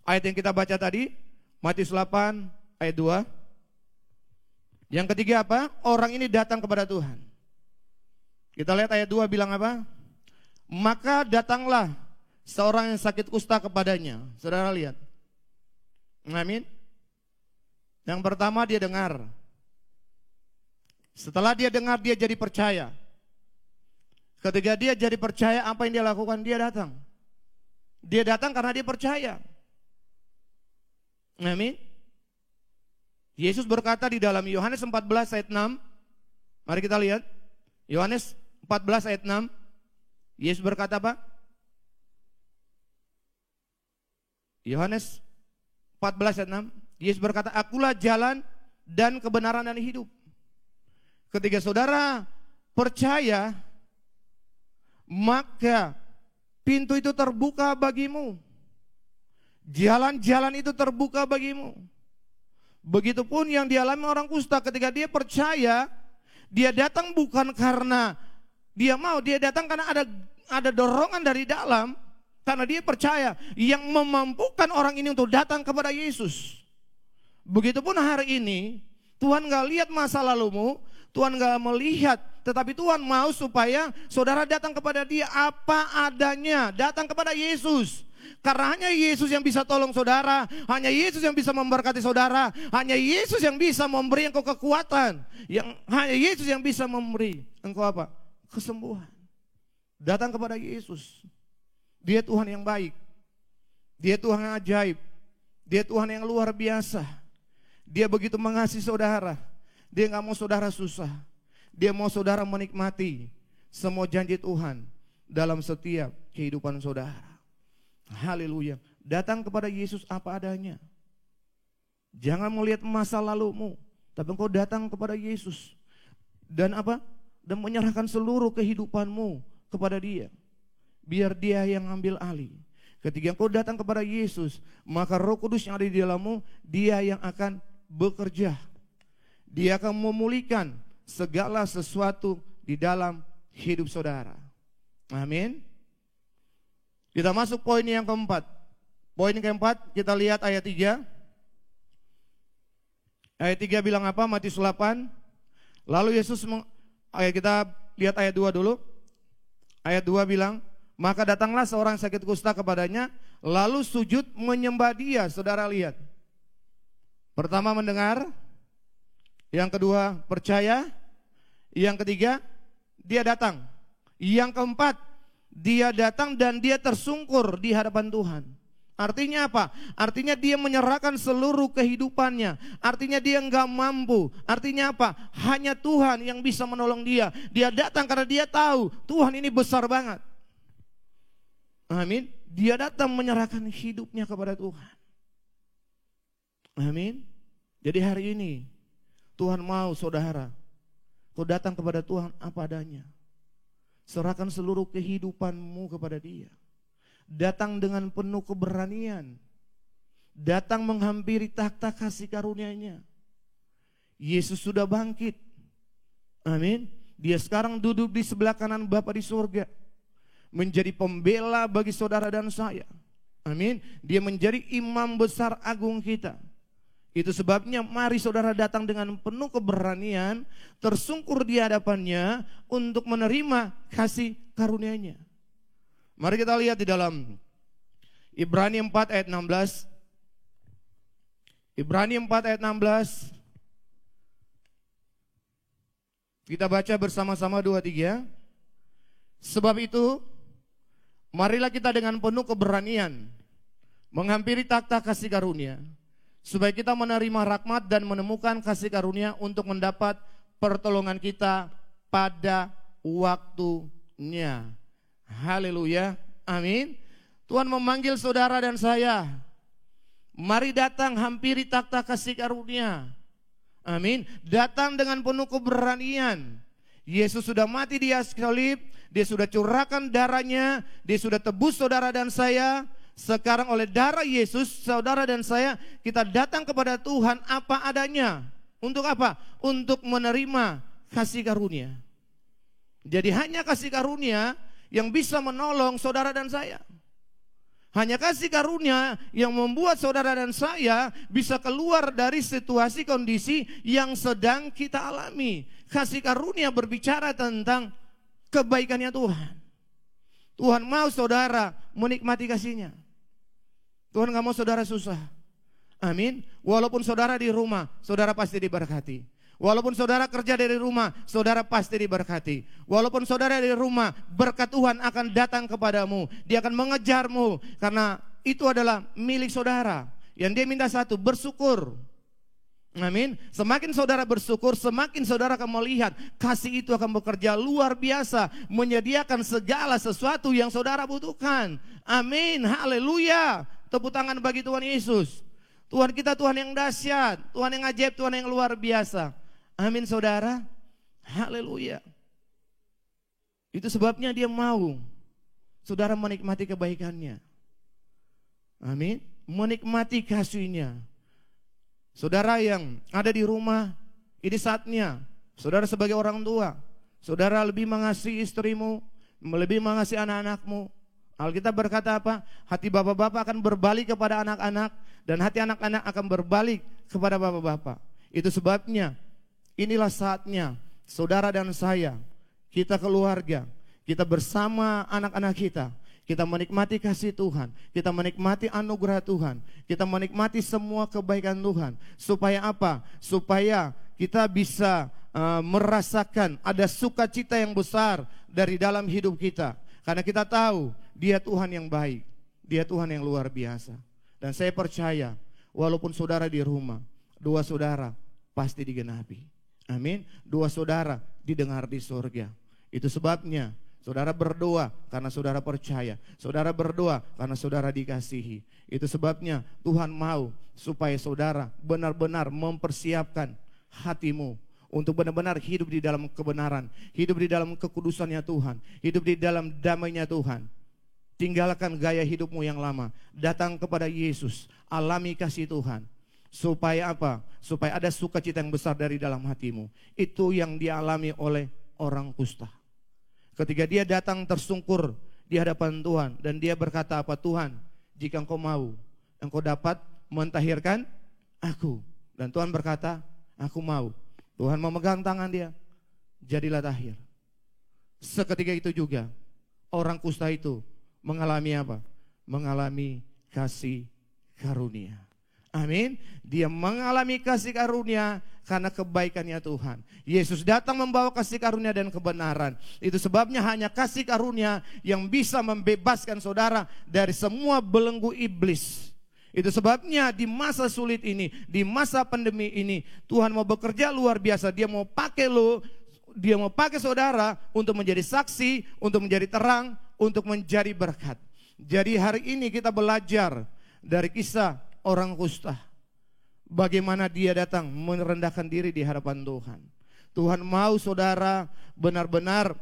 ayat yang kita baca tadi, Matius 8 ayat 2. Yang ketiga apa? Orang ini datang kepada Tuhan. Kita lihat ayat 2 bilang apa? Maka datanglah seorang yang sakit kusta kepadanya. Saudara lihat. Amin. Yang pertama dia dengar. Setelah dia dengar, dia jadi percaya. Ketika dia jadi percaya, apa yang dia lakukan? Dia datang. Dia datang karena dia percaya. Amin. Yesus berkata di dalam Yohanes 14 ayat 6. Mari kita lihat. Yohanes 14 ayat 6. Yesus berkata apa? Yohanes 14 ayat 6. Yesus berkata, akulah jalan dan kebenaran dan hidup. Ketika saudara percaya, maka pintu itu terbuka bagimu. Jalan-jalan itu terbuka bagimu. Begitupun yang dialami orang kusta, ketika dia percaya, dia datang bukan karena dia mau, dia datang karena ada dorongan dari dalam, karena dia percaya yang memampukan orang ini untuk datang kepada Yesus. Begitupun hari ini, Tuhan gak lihat masa lalumu, Tuhan gak melihat, tetapi Tuhan mau supaya saudara datang kepada Dia apa adanya, datang kepada Yesus. Karena hanya Yesus yang bisa tolong saudara, hanya Yesus yang bisa memberkati saudara, hanya Yesus yang bisa memberi engkau kekuatan, hanya Yesus yang bisa memberi engkau apa? Kesembuhan. Datang kepada Yesus. Dia Tuhan yang baik, Dia Tuhan yang ajaib, Dia Tuhan yang luar biasa. Dia begitu mengasihi saudara. Dia nggak mau saudara susah. Dia mau saudara menikmati semua janji Tuhan dalam setiap kehidupan saudara. Haleluya. Datang kepada Yesus apa adanya. Jangan melihat masa lalumu, tapi engkau datang kepada Yesus. Dan apa? Dan menyerahkan seluruh kehidupanmu kepada Dia. Biar Dia yang ambil alih. Ketika engkau datang kepada Yesus, maka Roh Kudus yang ada di dalammu, Dia yang akan bekerja. Dia akan memulihkan segala sesuatu di dalam hidup saudara. Amin. Kita masuk poin yang keempat. Poin keempat kita lihat ayat 3. Ayat 3 bilang apa? Matius 8. Lalu Yesus kita lihat ayat 2 dulu. Ayat 2 bilang, maka datanglah seorang sakit kusta kepadanya, lalu sujud menyembah Dia. Saudara lihat. Pertama mendengar, yang kedua percaya, yang ketiga dia datang, yang keempat dia datang dan dia tersungkur di hadapan Tuhan. Artinya apa? Artinya dia menyerahkan seluruh kehidupannya. Artinya dia enggak mampu. Artinya apa? Hanya Tuhan yang bisa menolong dia. Dia datang karena dia tahu Tuhan ini besar banget. Amin. Dia datang menyerahkan hidupnya kepada Tuhan. Amin. Jadi hari ini Tuhan mau saudara, kau datang kepada Tuhan apa adanya. Serahkan seluruh kehidupanmu kepada Dia. Datang dengan penuh keberanian. Datang menghampiri takhta kasih karunia-Nya. Yesus sudah bangkit. Amin. Dia sekarang duduk di sebelah kanan Bapa di surga. Menjadi pembela bagi saudara dan saya. Amin. Dia menjadi imam besar agung kita. Itu sebabnya mari saudara datang dengan penuh keberanian, tersungkur di hadapannya untuk menerima kasih karunia-Nya. Mari kita lihat di dalam Ibrani 4 ayat 16. Ibrani 4 ayat 16. Kita baca bersama-sama 2-3. Sebab itu, marilah kita dengan penuh keberanian menghampiri takhta kasih karunia, supaya kita menerima rahmat dan menemukan kasih karunia untuk mendapat pertolongan kita pada waktunya. Haleluya. Amin. Tuhan memanggil saudara dan saya. Mari datang hampiri takhta kasih karunia. Amin. Datang dengan penuh keberanian. Yesus sudah mati di atas salib. Dia sudah curahkan darahnya. Dia sudah tebus saudara dan saya. Sekarang oleh darah Yesus, saudara dan saya, kita datang kepada Tuhan apa adanya. Untuk apa? Untuk menerima kasih karunia. Jadi hanya kasih karunia yang bisa menolong saudara dan saya. Hanya kasih karunia yang membuat saudara dan saya bisa keluar dari situasi kondisi yang sedang kita alami. Kasih karunia berbicara tentang kebaikannya Tuhan. Tuhan mau saudara menikmati kasih-Nya. Tuhan gak mau saudara susah. Amin. Walaupun saudara di rumah, saudara pasti diberkati. Walaupun saudara kerja dari rumah, saudara pasti diberkati. Walaupun saudara di rumah, berkat Tuhan akan datang kepadamu. Dia akan mengejarmu, karena itu adalah milik saudara. Yang dia minta satu, bersyukur. Amin. Semakin saudara bersyukur, semakin saudara akan melihat kasih itu akan bekerja luar biasa, menyediakan segala sesuatu yang saudara butuhkan. Amin. Haleluya. Tepuk tangan bagi Tuhan Yesus. Tuhan kita Tuhan yang dahsyat, Tuhan yang ajaib, Tuhan yang luar biasa. Amin saudara. Haleluya. Itu sebabnya Dia mau saudara menikmati kebaikannya. Amin. Menikmati kasih-Nya. Saudara yang ada di rumah, ini saatnya saudara sebagai orang tua, saudara lebih mengasihi istrimu, lebih mengasihi anak-anakmu. Alkitab berkata apa? Hati bapak-bapak akan berbalik kepada anak-anak, dan hati anak-anak akan berbalik kepada bapak-bapak. Itu sebabnya inilah saatnya saudara dan saya, kita keluarga, kita bersama anak-anak kita menikmati kasih Tuhan, kita menikmati anugerah Tuhan, kita menikmati semua kebaikan Tuhan. Supaya apa? Supaya kita bisa merasakan ada sukacita yang besar dari dalam hidup kita. Karena kita tahu Dia Tuhan yang baik, Dia Tuhan yang luar biasa. Dan saya percaya walaupun saudara di rumah, doa saudara pasti digenapi. Amin. 2 saudara didengar di surga. Itu sebabnya saudara berdoa karena saudara percaya. Saudara berdoa karena saudara dikasihi. Itu sebabnya Tuhan mau supaya saudara benar-benar mempersiapkan hatimu untuk benar-benar hidup di dalam kebenaran, hidup di dalam kekudusannya Tuhan, hidup di dalam damainya Tuhan. Tinggalkan gaya hidupmu yang lama, datang kepada Yesus, alami kasih Tuhan. Supaya apa? Supaya ada sukacita yang besar dari dalam hatimu. Itu yang dialami oleh orang kusta. Ketika dia datang tersungkur di hadapan Tuhan dan dia berkata apa? Tuhan, jika engkau mau, engkau dapat mentahirkan aku. Dan Tuhan berkata, aku mau. Tuhan memegang tangan dia, jadilah tahir. Seketika itu juga orang kusta itu mengalami apa? Mengalami kasih karunia. Amin. Dia mengalami kasih karunia karena kebaikannya Tuhan. Yesus datang membawa kasih karunia dan kebenaran. Itu sebabnya hanya kasih karunia yang bisa membebaskan saudara dari semua belenggu iblis. Itu sebabnya di masa sulit ini, di masa pandemi ini, Tuhan mau bekerja luar biasa. Dia mau pakai dia mau pakai saudara untuk menjadi saksi, untuk menjadi terang, untuk menjadi berkat. Jadi hari ini kita belajar dari kisah orang kusta. Bagaimana dia datang merendahkan diri di hadapan Tuhan. Tuhan mau saudara benar-benar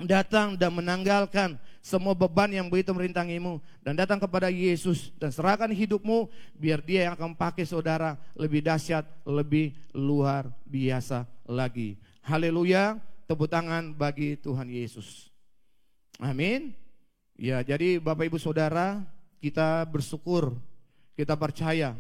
datang dan menanggalkan semua beban yang begitu merintangimu. Dan datang kepada Yesus dan serahkan hidupmu. Biar dia yang akan pakai saudara lebih dahsyat, lebih luar biasa lagi. Haleluya, tepuk tangan bagi Tuhan Yesus. Amin. Ya, jadi Bapak Ibu Saudara, kita bersyukur. Kita percaya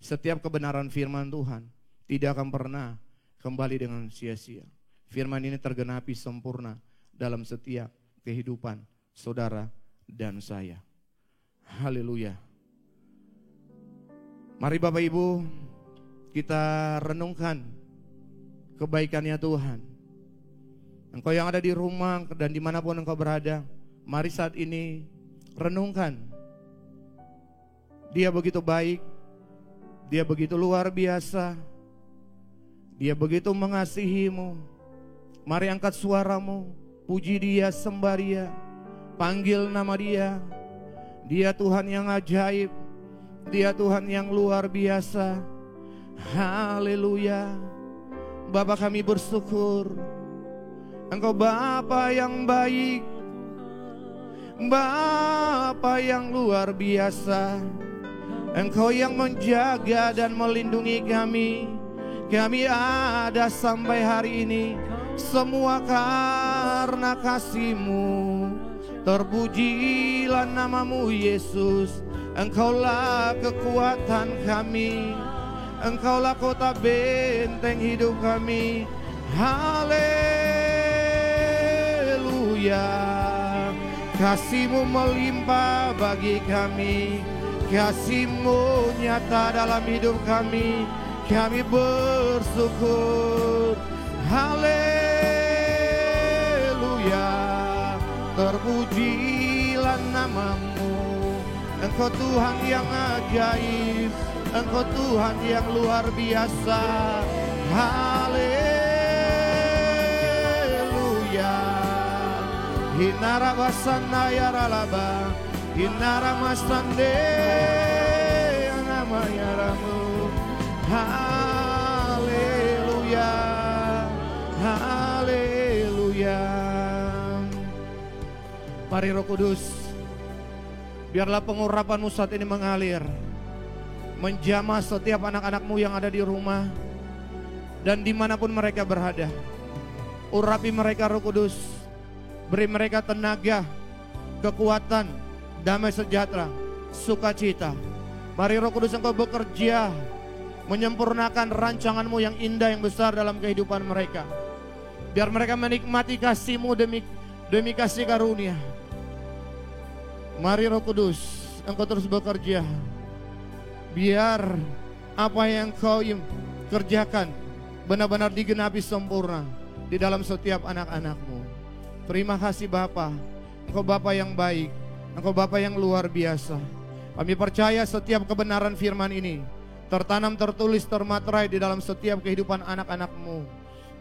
setiap kebenaran firman Tuhan tidak akan pernah kembali dengan sia-sia. Firman ini tergenapi sempurna dalam setiap kehidupan saudara dan saya. Haleluya. Mari Bapak Ibu kita renungkan kebaikannya Tuhan. Engkau yang ada di rumah dan dimanapun engkau berada, mari saat ini renungkan. Dia begitu baik, dia begitu luar biasa, dia begitu mengasihimu. Mari angkat suaramu, puji dia, sembah dia, panggil nama dia. Dia Tuhan yang ajaib, dia Tuhan yang luar biasa. Haleluya. Bapa kami bersyukur, Engkau Bapa yang baik, Bapa yang luar biasa. Engkau yang menjaga dan melindungi kami. Kami ada sampai hari ini semua karena kasih-Mu. Terpujilah nama-Mu Yesus. Engkaulah kekuatan kami. Engkaulah kota benteng hidup kami. Haleluya. Kasih-Mu melimpah bagi kami. Kasih-Mu nyata dalam hidup kami. Kami bersyukur. Haleluya. Terpujilah nama-Mu. Engkau Tuhan yang ajaib. Engkau Tuhan yang luar biasa. Haleluya. Hinara basana ya ralaba. Hinara masande namanya ramu. Haleluya. Haleluya. Mari Roh Kudus, biarlah pengurapan-Mu saat ini mengalir, menjamah setiap anak-anak-Mu yang ada di rumah dan dimanapun mereka berada. Urapi mereka Roh Kudus, beri mereka tenaga, kekuatan, damai sejahtera, sukacita. Mari Roh Kudus Engkau bekerja, menyempurnakan rancangan-Mu yang indah yang besar dalam kehidupan mereka. Biar mereka menikmati kasih-Mu demi kasih karunia. Mari Roh Kudus Engkau terus bekerja. Biar apa yang Kau kerjakan benar-benar digenapi sempurna di dalam setiap anak-anak-Mu. Terima kasih Bapa. Engkau Bapa yang baik. Engkau Bapa yang luar biasa. Kami percaya setiap kebenaran firman ini tertanam, tertulis, termaterai di dalam setiap kehidupan anak-anak-Mu.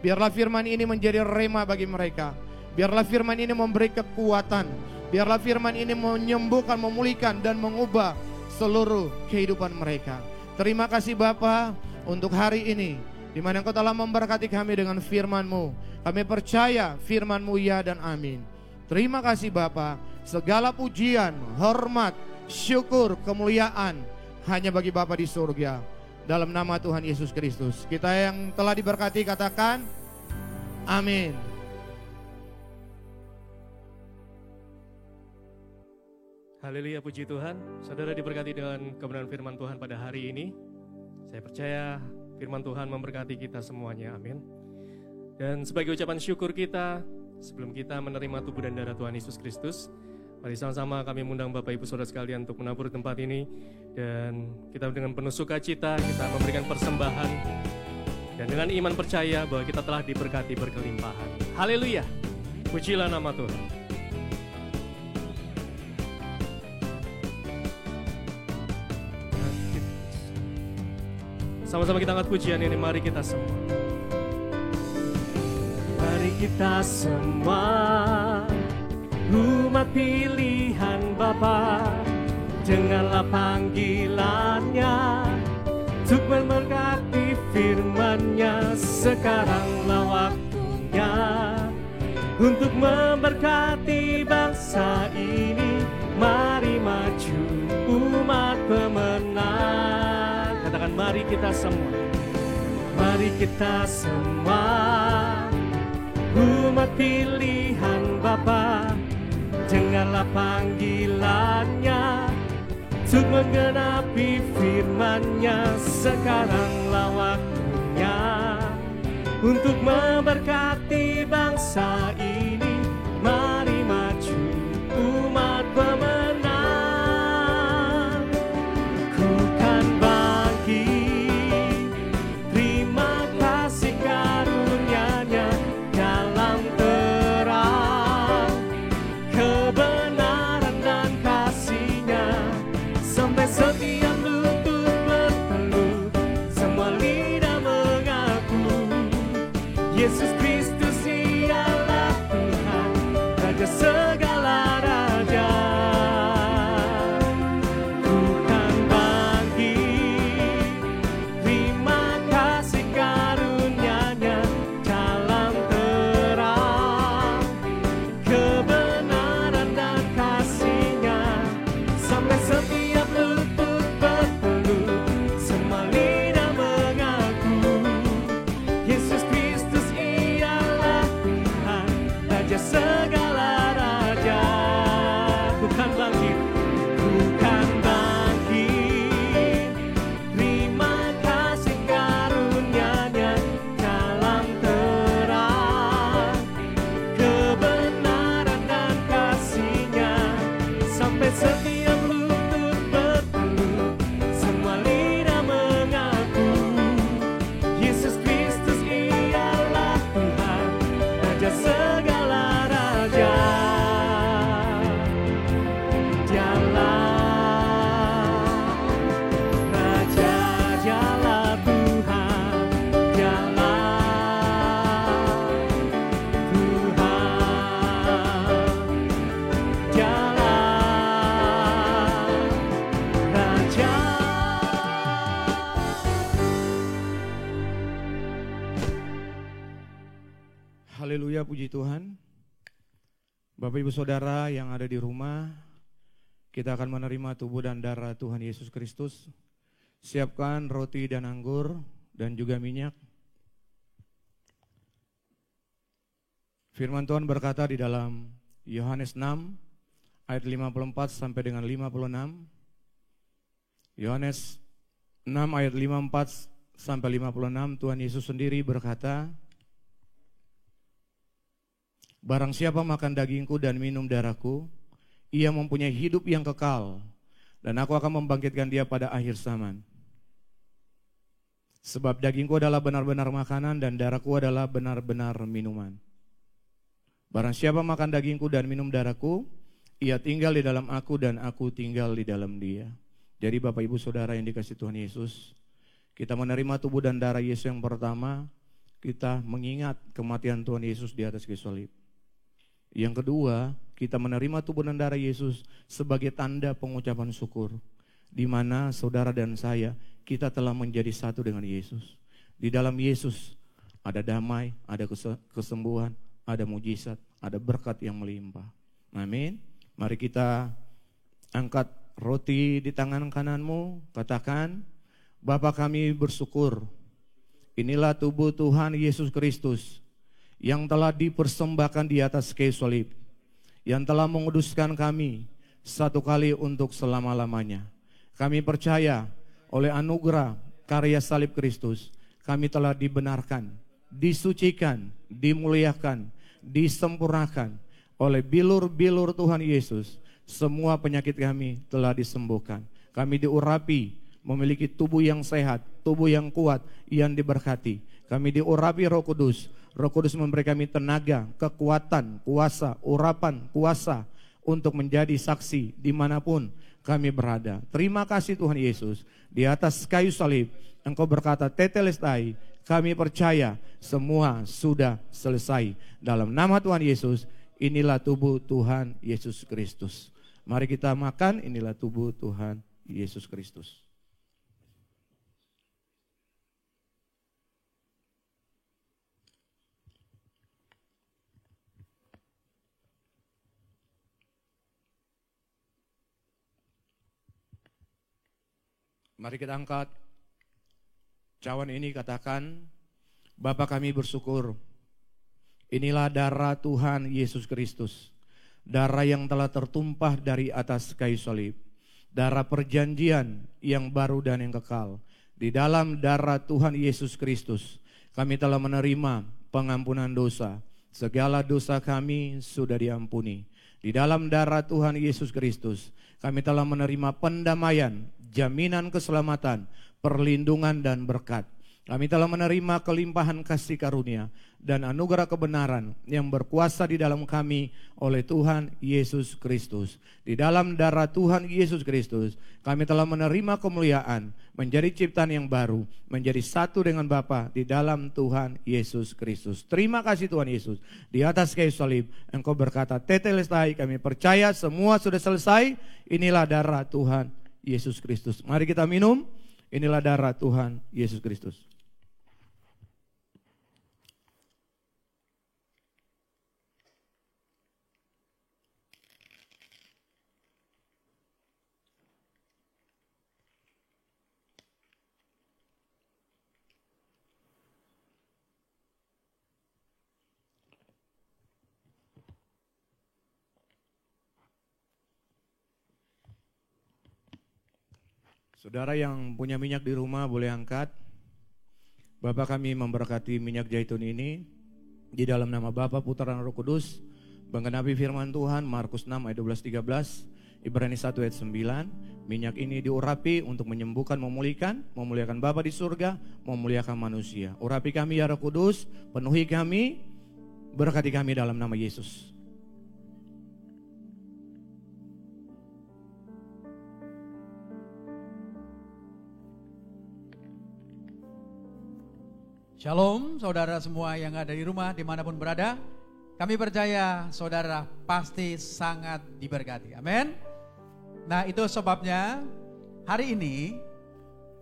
Biarlah firman ini menjadi rema bagi mereka. Biarlah firman ini memberi kekuatan. Biarlah firman ini menyembuhkan, memulihkan, dan mengubah seluruh kehidupan mereka. Terima kasih Bapa untuk hari ini, di mana Engkau telah memberkati kami dengan firman-Mu. Kami percaya firman-Mu ya dan amin. Terima kasih Bapa. Segala pujian, hormat, syukur, kemuliaan hanya bagi Bapa di surga. Dalam nama Tuhan Yesus Kristus. Kita yang telah diberkati katakan amin. Haleluya, puji Tuhan. Saudara diberkati dengan kebenaran firman Tuhan pada hari ini. Saya percaya firman Tuhan memberkati kita semuanya, amin. Dan sebagai ucapan syukur kita, sebelum kita menerima tubuh dan darah Tuhan Yesus Kristus, mari sama-sama kami mengundang Bapak Ibu Saudara sekalian untuk menabur tempat ini. Dan kita dengan penuh sukacita, kita memberikan persembahan. Dan dengan iman percaya bahwa kita telah diberkati berkelimpahan. Haleluya, pujilah nama Tuhan. Sama-sama kita angkat pujian ini, mari kita semua. Mari kita semua, umat pilihan Bapa, dengarlah panggilannya untuk memberkati firman-Nya. Sekaranglah waktunya untuk memberkati bangsa ini. Mari maju umat pemenang. Katakan mari kita semua. Mari kita semua, umat pilihan Bapa, dengarlah panggilannya untuk menggenapi firman-Nya. Sekaranglah waktunya untuk memberkati bangsa ini. Mari maju umat pemenang. Ku kan bangkit, terima kasih karunia-Nya dalam terang, kebenaran dan kasih-Nya sampai setiap lutut bertelut, semua lidah mengaku Yesus Kristus ialah Tuhan, Raja segala raja. Ku kan bangkit, terima kasih karunia-Nya dalam terang, kebenaran dan kasih-Nya sampai setiap lutut bertelut, semua lidah mengaku Yesus Kristus ialah Tuhan, Raja segala raja. Ku kan bangkit, ku kan bangkit, terima kasih karunia-Nya dalam terang, kebenaran dan kasih-Nya sampai setiap lutut bertelut, semua lidah mengaku Yesus Kristus ialah Tuhan, Raja segala raja. Dialah Raja, dialah Tuhan, dialah Tuhan, dialah Raja. Haleluya, puji Tuhan. Bapak Ibu Saudara yang ada di rumah, kita akan menerima tubuh dan darah Tuhan Yesus Kristus. Siapkan roti dan anggur dan juga minyak. Firman Tuhan berkata di dalam Yohanes 6 ayat 54 sampai dengan 56. Yohanes 6 ayat 54 sampai 56, Tuhan Yesus sendiri berkata, barang siapa makan dagingku dan minum darahku, ia mempunyai hidup yang kekal, dan aku akan membangkitkan dia pada akhir zaman. Sebab dagingku adalah benar-benar makanan dan darahku adalah benar-benar minuman. Barang siapa makan dagingku dan minum darahku, ia tinggal di dalam aku dan aku tinggal di dalam dia. Jadi Bapak Ibu Saudara yang dikasihi Tuhan Yesus, kita menerima tubuh dan darah Yesus yang pertama, kita mengingat kematian Tuhan Yesus di atas kayu salib. Yang kedua, kita menerima tubuh dan darah Yesus sebagai tanda pengucapan syukur, di mana saudara dan saya, kita telah menjadi satu dengan Yesus. Di dalam Yesus ada damai, ada kesembuhan, ada mujizat, ada berkat yang melimpah. Amin. Mari kita angkat roti di tangan kananmu, katakan, Bapa kami bersyukur, inilah tubuh Tuhan Yesus Kristus yang telah dipersembahkan di atas kayu salib, yang telah menguduskan kami satu kali untuk selama-lamanya. Kami percaya oleh anugerah karya salib Kristus, kami telah dibenarkan, disucikan, dimuliakan, disempurnakan oleh bilur-bilur Tuhan Yesus. Semua penyakit kami telah disembuhkan. Kami diurapi, memiliki tubuh yang sehat, tubuh yang kuat, yang diberkati. Kami diurapi Roh Kudus. Roh Kudus memberi kami tenaga, kekuatan, kuasa, urapan, kuasa untuk menjadi saksi dimanapun kami berada. Terima kasih Tuhan Yesus. Di atas kayu salib Engkau berkata, Tetelestai, kami percaya semua sudah selesai. Dalam nama Tuhan Yesus, inilah tubuh Tuhan Yesus Kristus. Mari kita makan, inilah tubuh Tuhan Yesus Kristus. Mari kita angkat cawan ini, katakan, Bapa kami bersyukur, inilah darah Tuhan Yesus Kristus, darah yang telah tertumpah dari atas kayu salib, darah perjanjian yang baru dan yang kekal. Di dalam darah Tuhan Yesus Kristus, kami telah menerima pengampunan dosa. Segala dosa kami sudah diampuni. Di dalam darah Tuhan Yesus Kristus, kami telah menerima pendamaian, jaminan keselamatan, perlindungan dan berkat. Kami telah menerima kelimpahan kasih karunia dan anugerah kebenaran yang berkuasa di dalam kami oleh Tuhan Yesus Kristus. Di dalam darah Tuhan Yesus Kristus, kami telah menerima kemuliaan, menjadi ciptaan yang baru, menjadi satu dengan Bapa di dalam Tuhan Yesus Kristus. Terima kasih Tuhan Yesus. Di atas kayu salib, Engkau berkata, Tetelestai, kami percaya semua sudah selesai. Inilah darah Tuhan Yesus Kristus. Mari kita minum. Inilah darah Tuhan Yesus Kristus. Saudara yang punya minyak di rumah boleh angkat. Bapa kami memberkati minyak zaitun ini di dalam nama Bapa, Putra dan Roh Kudus. Menggenapi firman Tuhan Markus 6 ayat 12-13, Ibrani 1 ayat 9. Minyak ini diurapi untuk menyembuhkan, memulihkan, memuliakan Bapa di surga, memuliakan manusia. Urapi kami ya Roh Kudus, penuhi kami, berkati kami dalam nama Yesus. Shalom saudara semua yang ada di rumah dimanapun berada. Kami percaya saudara pasti sangat diberkati, amin. Nah itu sebabnya hari ini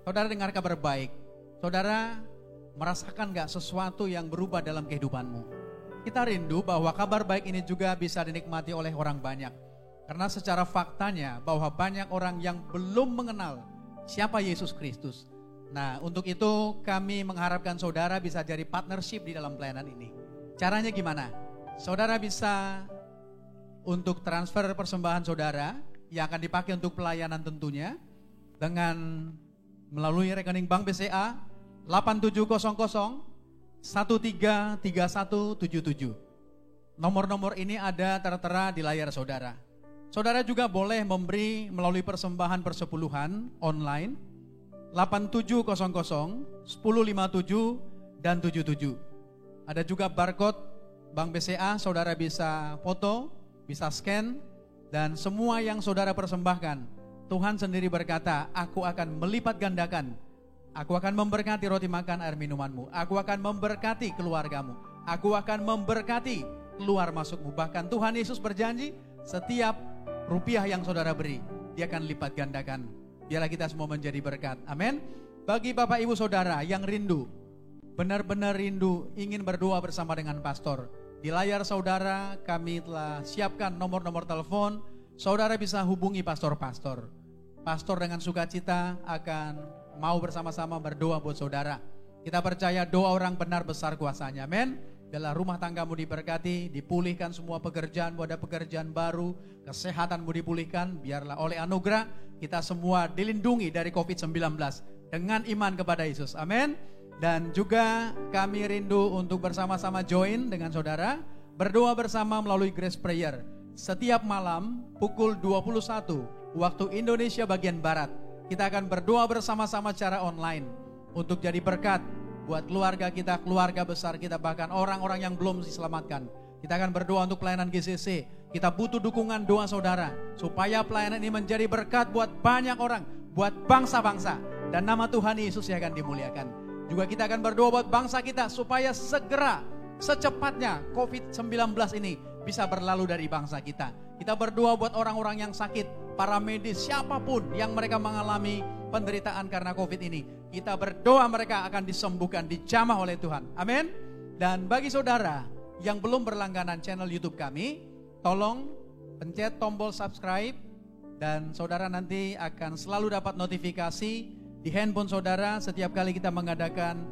saudara dengar kabar baik. Saudara merasakan gak sesuatu yang berubah dalam kehidupanmu? Kita rindu bahwa kabar baik ini juga bisa dinikmati oleh orang banyak. Karena secara faktanya bahwa banyak orang yang belum mengenal siapa Yesus Kristus. Nah untuk itu kami mengharapkan saudara bisa jadi partnership di dalam pelayanan ini. Caranya gimana? Saudara bisa untuk transfer persembahan saudara yang akan dipakai untuk pelayanan tentunya dengan melalui rekening Bank BCA 8700 133177. Nomor-nomor ini ada tertera di layar saudara. Saudara juga boleh memberi melalui persembahan persepuluhan online 8700 1057 dan 77. Ada juga barcode Bank BCA, saudara bisa foto, bisa scan, dan semua yang saudara persembahkan, Tuhan sendiri berkata, aku akan melipat gandakan Aku akan memberkati roti makan air minumanmu. Aku akan memberkati keluargamu. Aku akan memberkati keluar masukmu. Bahkan Tuhan Yesus berjanji, setiap rupiah yang saudara beri, Dia akan lipat gandakan. Biarlah kita semua menjadi berkat. Amin. Bagi Bapak Ibu Saudara yang rindu, benar-benar rindu ingin berdoa bersama dengan pastor, di layar saudara kami telah siapkan nomor-nomor telepon. Saudara bisa hubungi pastor-pastor. Pastor dengan sukacita akan mau bersama-sama berdoa buat saudara. Kita percaya doa orang benar besar kuasanya. Amin. Biarlah rumah tanggamu diberkati, dipulihkan semua pekerjaanmu, ada pekerjaan baru, kesehatanmu dipulihkan. Biarlah oleh anugerah kita semua dilindungi dari COVID-19 dengan iman kepada Yesus. Amin. Dan juga kami rindu untuk bersama-sama join dengan saudara, berdoa bersama melalui Grace Prayer. Setiap malam pukul 21 waktu Indonesia bagian Barat, kita akan berdoa bersama-sama secara online untuk jadi berkat buat keluarga kita, keluarga besar kita, bahkan orang-orang yang belum diselamatkan. Kita akan berdoa untuk pelayanan GCC. Kita butuh dukungan doa saudara supaya pelayanan ini menjadi berkat buat banyak orang, buat bangsa-bangsa, dan nama Tuhan Yesus yang akan dimuliakan. Juga kita akan berdoa buat bangsa kita supaya segera, secepatnya COVID-19 ini bisa berlalu dari bangsa kita. Kita berdoa buat orang-orang yang sakit, para medis, siapapun yang mereka mengalami penderitaan karena COVID ini. Kita berdoa mereka akan disembuhkan, dijamah oleh Tuhan. Amin. Dan bagi saudara yang belum berlangganan channel YouTube kami, tolong pencet tombol subscribe dan saudara nanti akan selalu dapat notifikasi di handphone saudara setiap kali kita mengadakan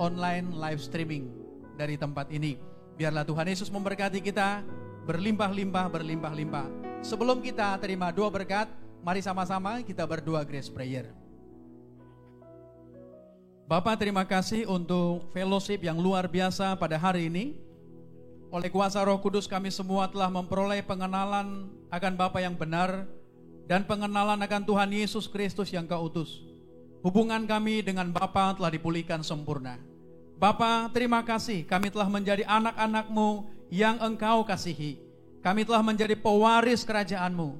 online live streaming dari tempat ini. Biarlah Tuhan Yesus memberkati kita berlimpah-limpah, berlimpah-limpah. Sebelum kita terima doa berkat, mari sama-sama kita berdoa Grace Prayer. Bapak, terima kasih untuk fellowship yang luar biasa pada hari ini. Oleh kuasa Roh Kudus kami semua telah memperoleh pengenalan akan Bapa yang benar dan pengenalan akan Tuhan Yesus Kristus yang Kau utus. Hubungan kami dengan Bapa telah dipulihkan sempurna. Bapa, terima kasih kami telah menjadi anak-anak-Mu yang Engkau kasihi. Kami telah menjadi pewaris kerajaan-Mu.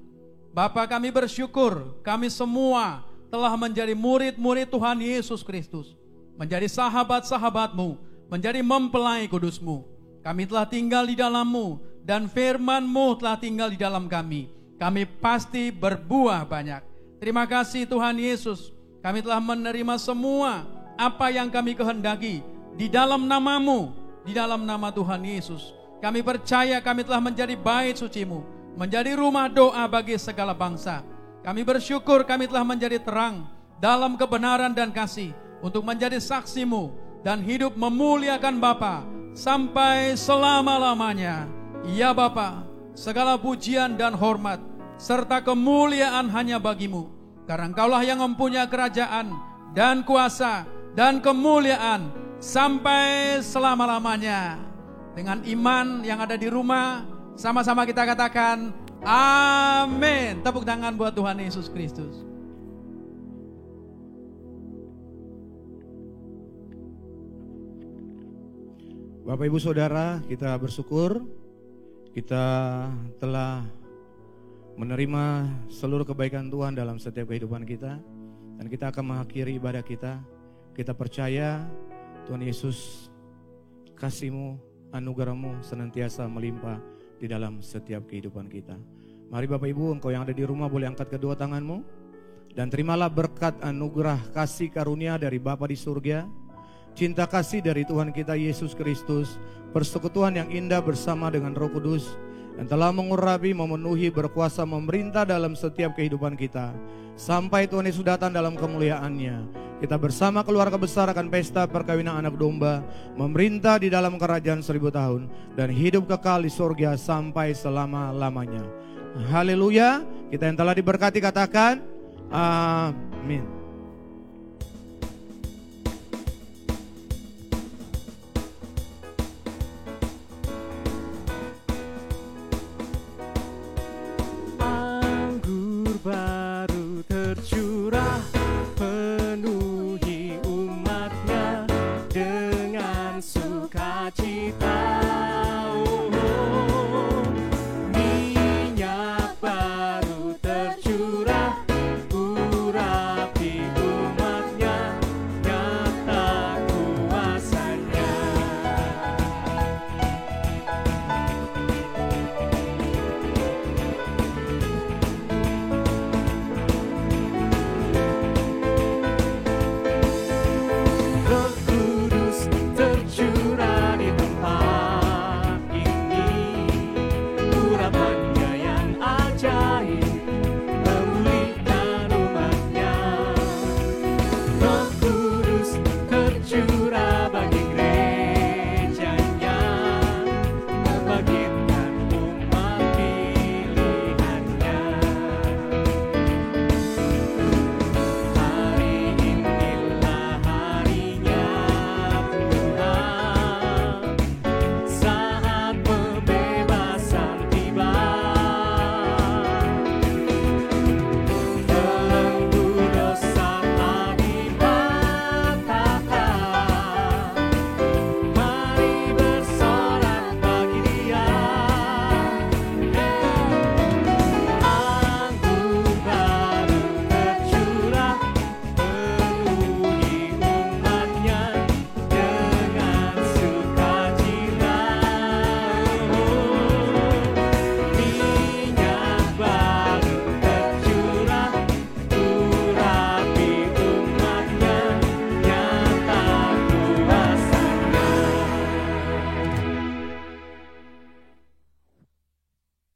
Bapa, kami bersyukur kami semua telah menjadi murid-murid Tuhan Yesus Kristus, menjadi sahabat-sahabat-Mu, menjadi mempelai kudus-Mu. Kami telah tinggal di dalam-Mu dan firman-Mu telah tinggal di dalam kami. Kami pasti berbuah banyak. Terima kasih Tuhan Yesus, kami telah menerima semua apa yang kami kehendaki di dalam nama-Mu, di dalam nama Tuhan Yesus. Kami percaya kami telah menjadi bait suci-Mu, menjadi rumah doa bagi segala bangsa. Kami bersyukur kami telah menjadi terang dalam kebenaran dan kasih untuk menjadi saksi-Mu dan hidup memuliakan Bapa sampai selama-lamanya. Ya Bapa, segala pujian dan hormat serta kemuliaan hanya bagi-Mu, karena Engkaulah yang mempunyai kerajaan dan kuasa dan kemuliaan sampai selama-lamanya. Dengan iman yang ada di rumah, sama-sama kita katakan amin. Tepuk tangan buat Tuhan Yesus Kristus. Bapak Ibu Saudara, kita bersyukur kita telah menerima seluruh kebaikan Tuhan dalam setiap kehidupan kita, dan kita akan mengakhiri ibadah kita. Kita percaya Tuhan Yesus, kasih-Mu, anugerah-Mu senantiasa melimpah di dalam setiap kehidupan kita. Mari Bapak Ibu, engkau yang ada di rumah boleh angkat kedua tanganmu dan terimalah berkat anugerah kasih karunia dari Bapa di surga, cinta kasih dari Tuhan kita Yesus Kristus, persekutuan yang indah bersama dengan Roh Kudus yang telah mengurapi, memenuhi, berkuasa, memerintah dalam setiap kehidupan kita sampai Tuhan Yesus datang dalam kemuliaan-Nya. Kita bersama keluarga besar akan pesta perkawinan anak domba, memerintah di dalam kerajaan 1000 tahun dan hidup kekal di surga sampai selama-lamanya. Haleluya. Kita yang telah diberkati katakan amin.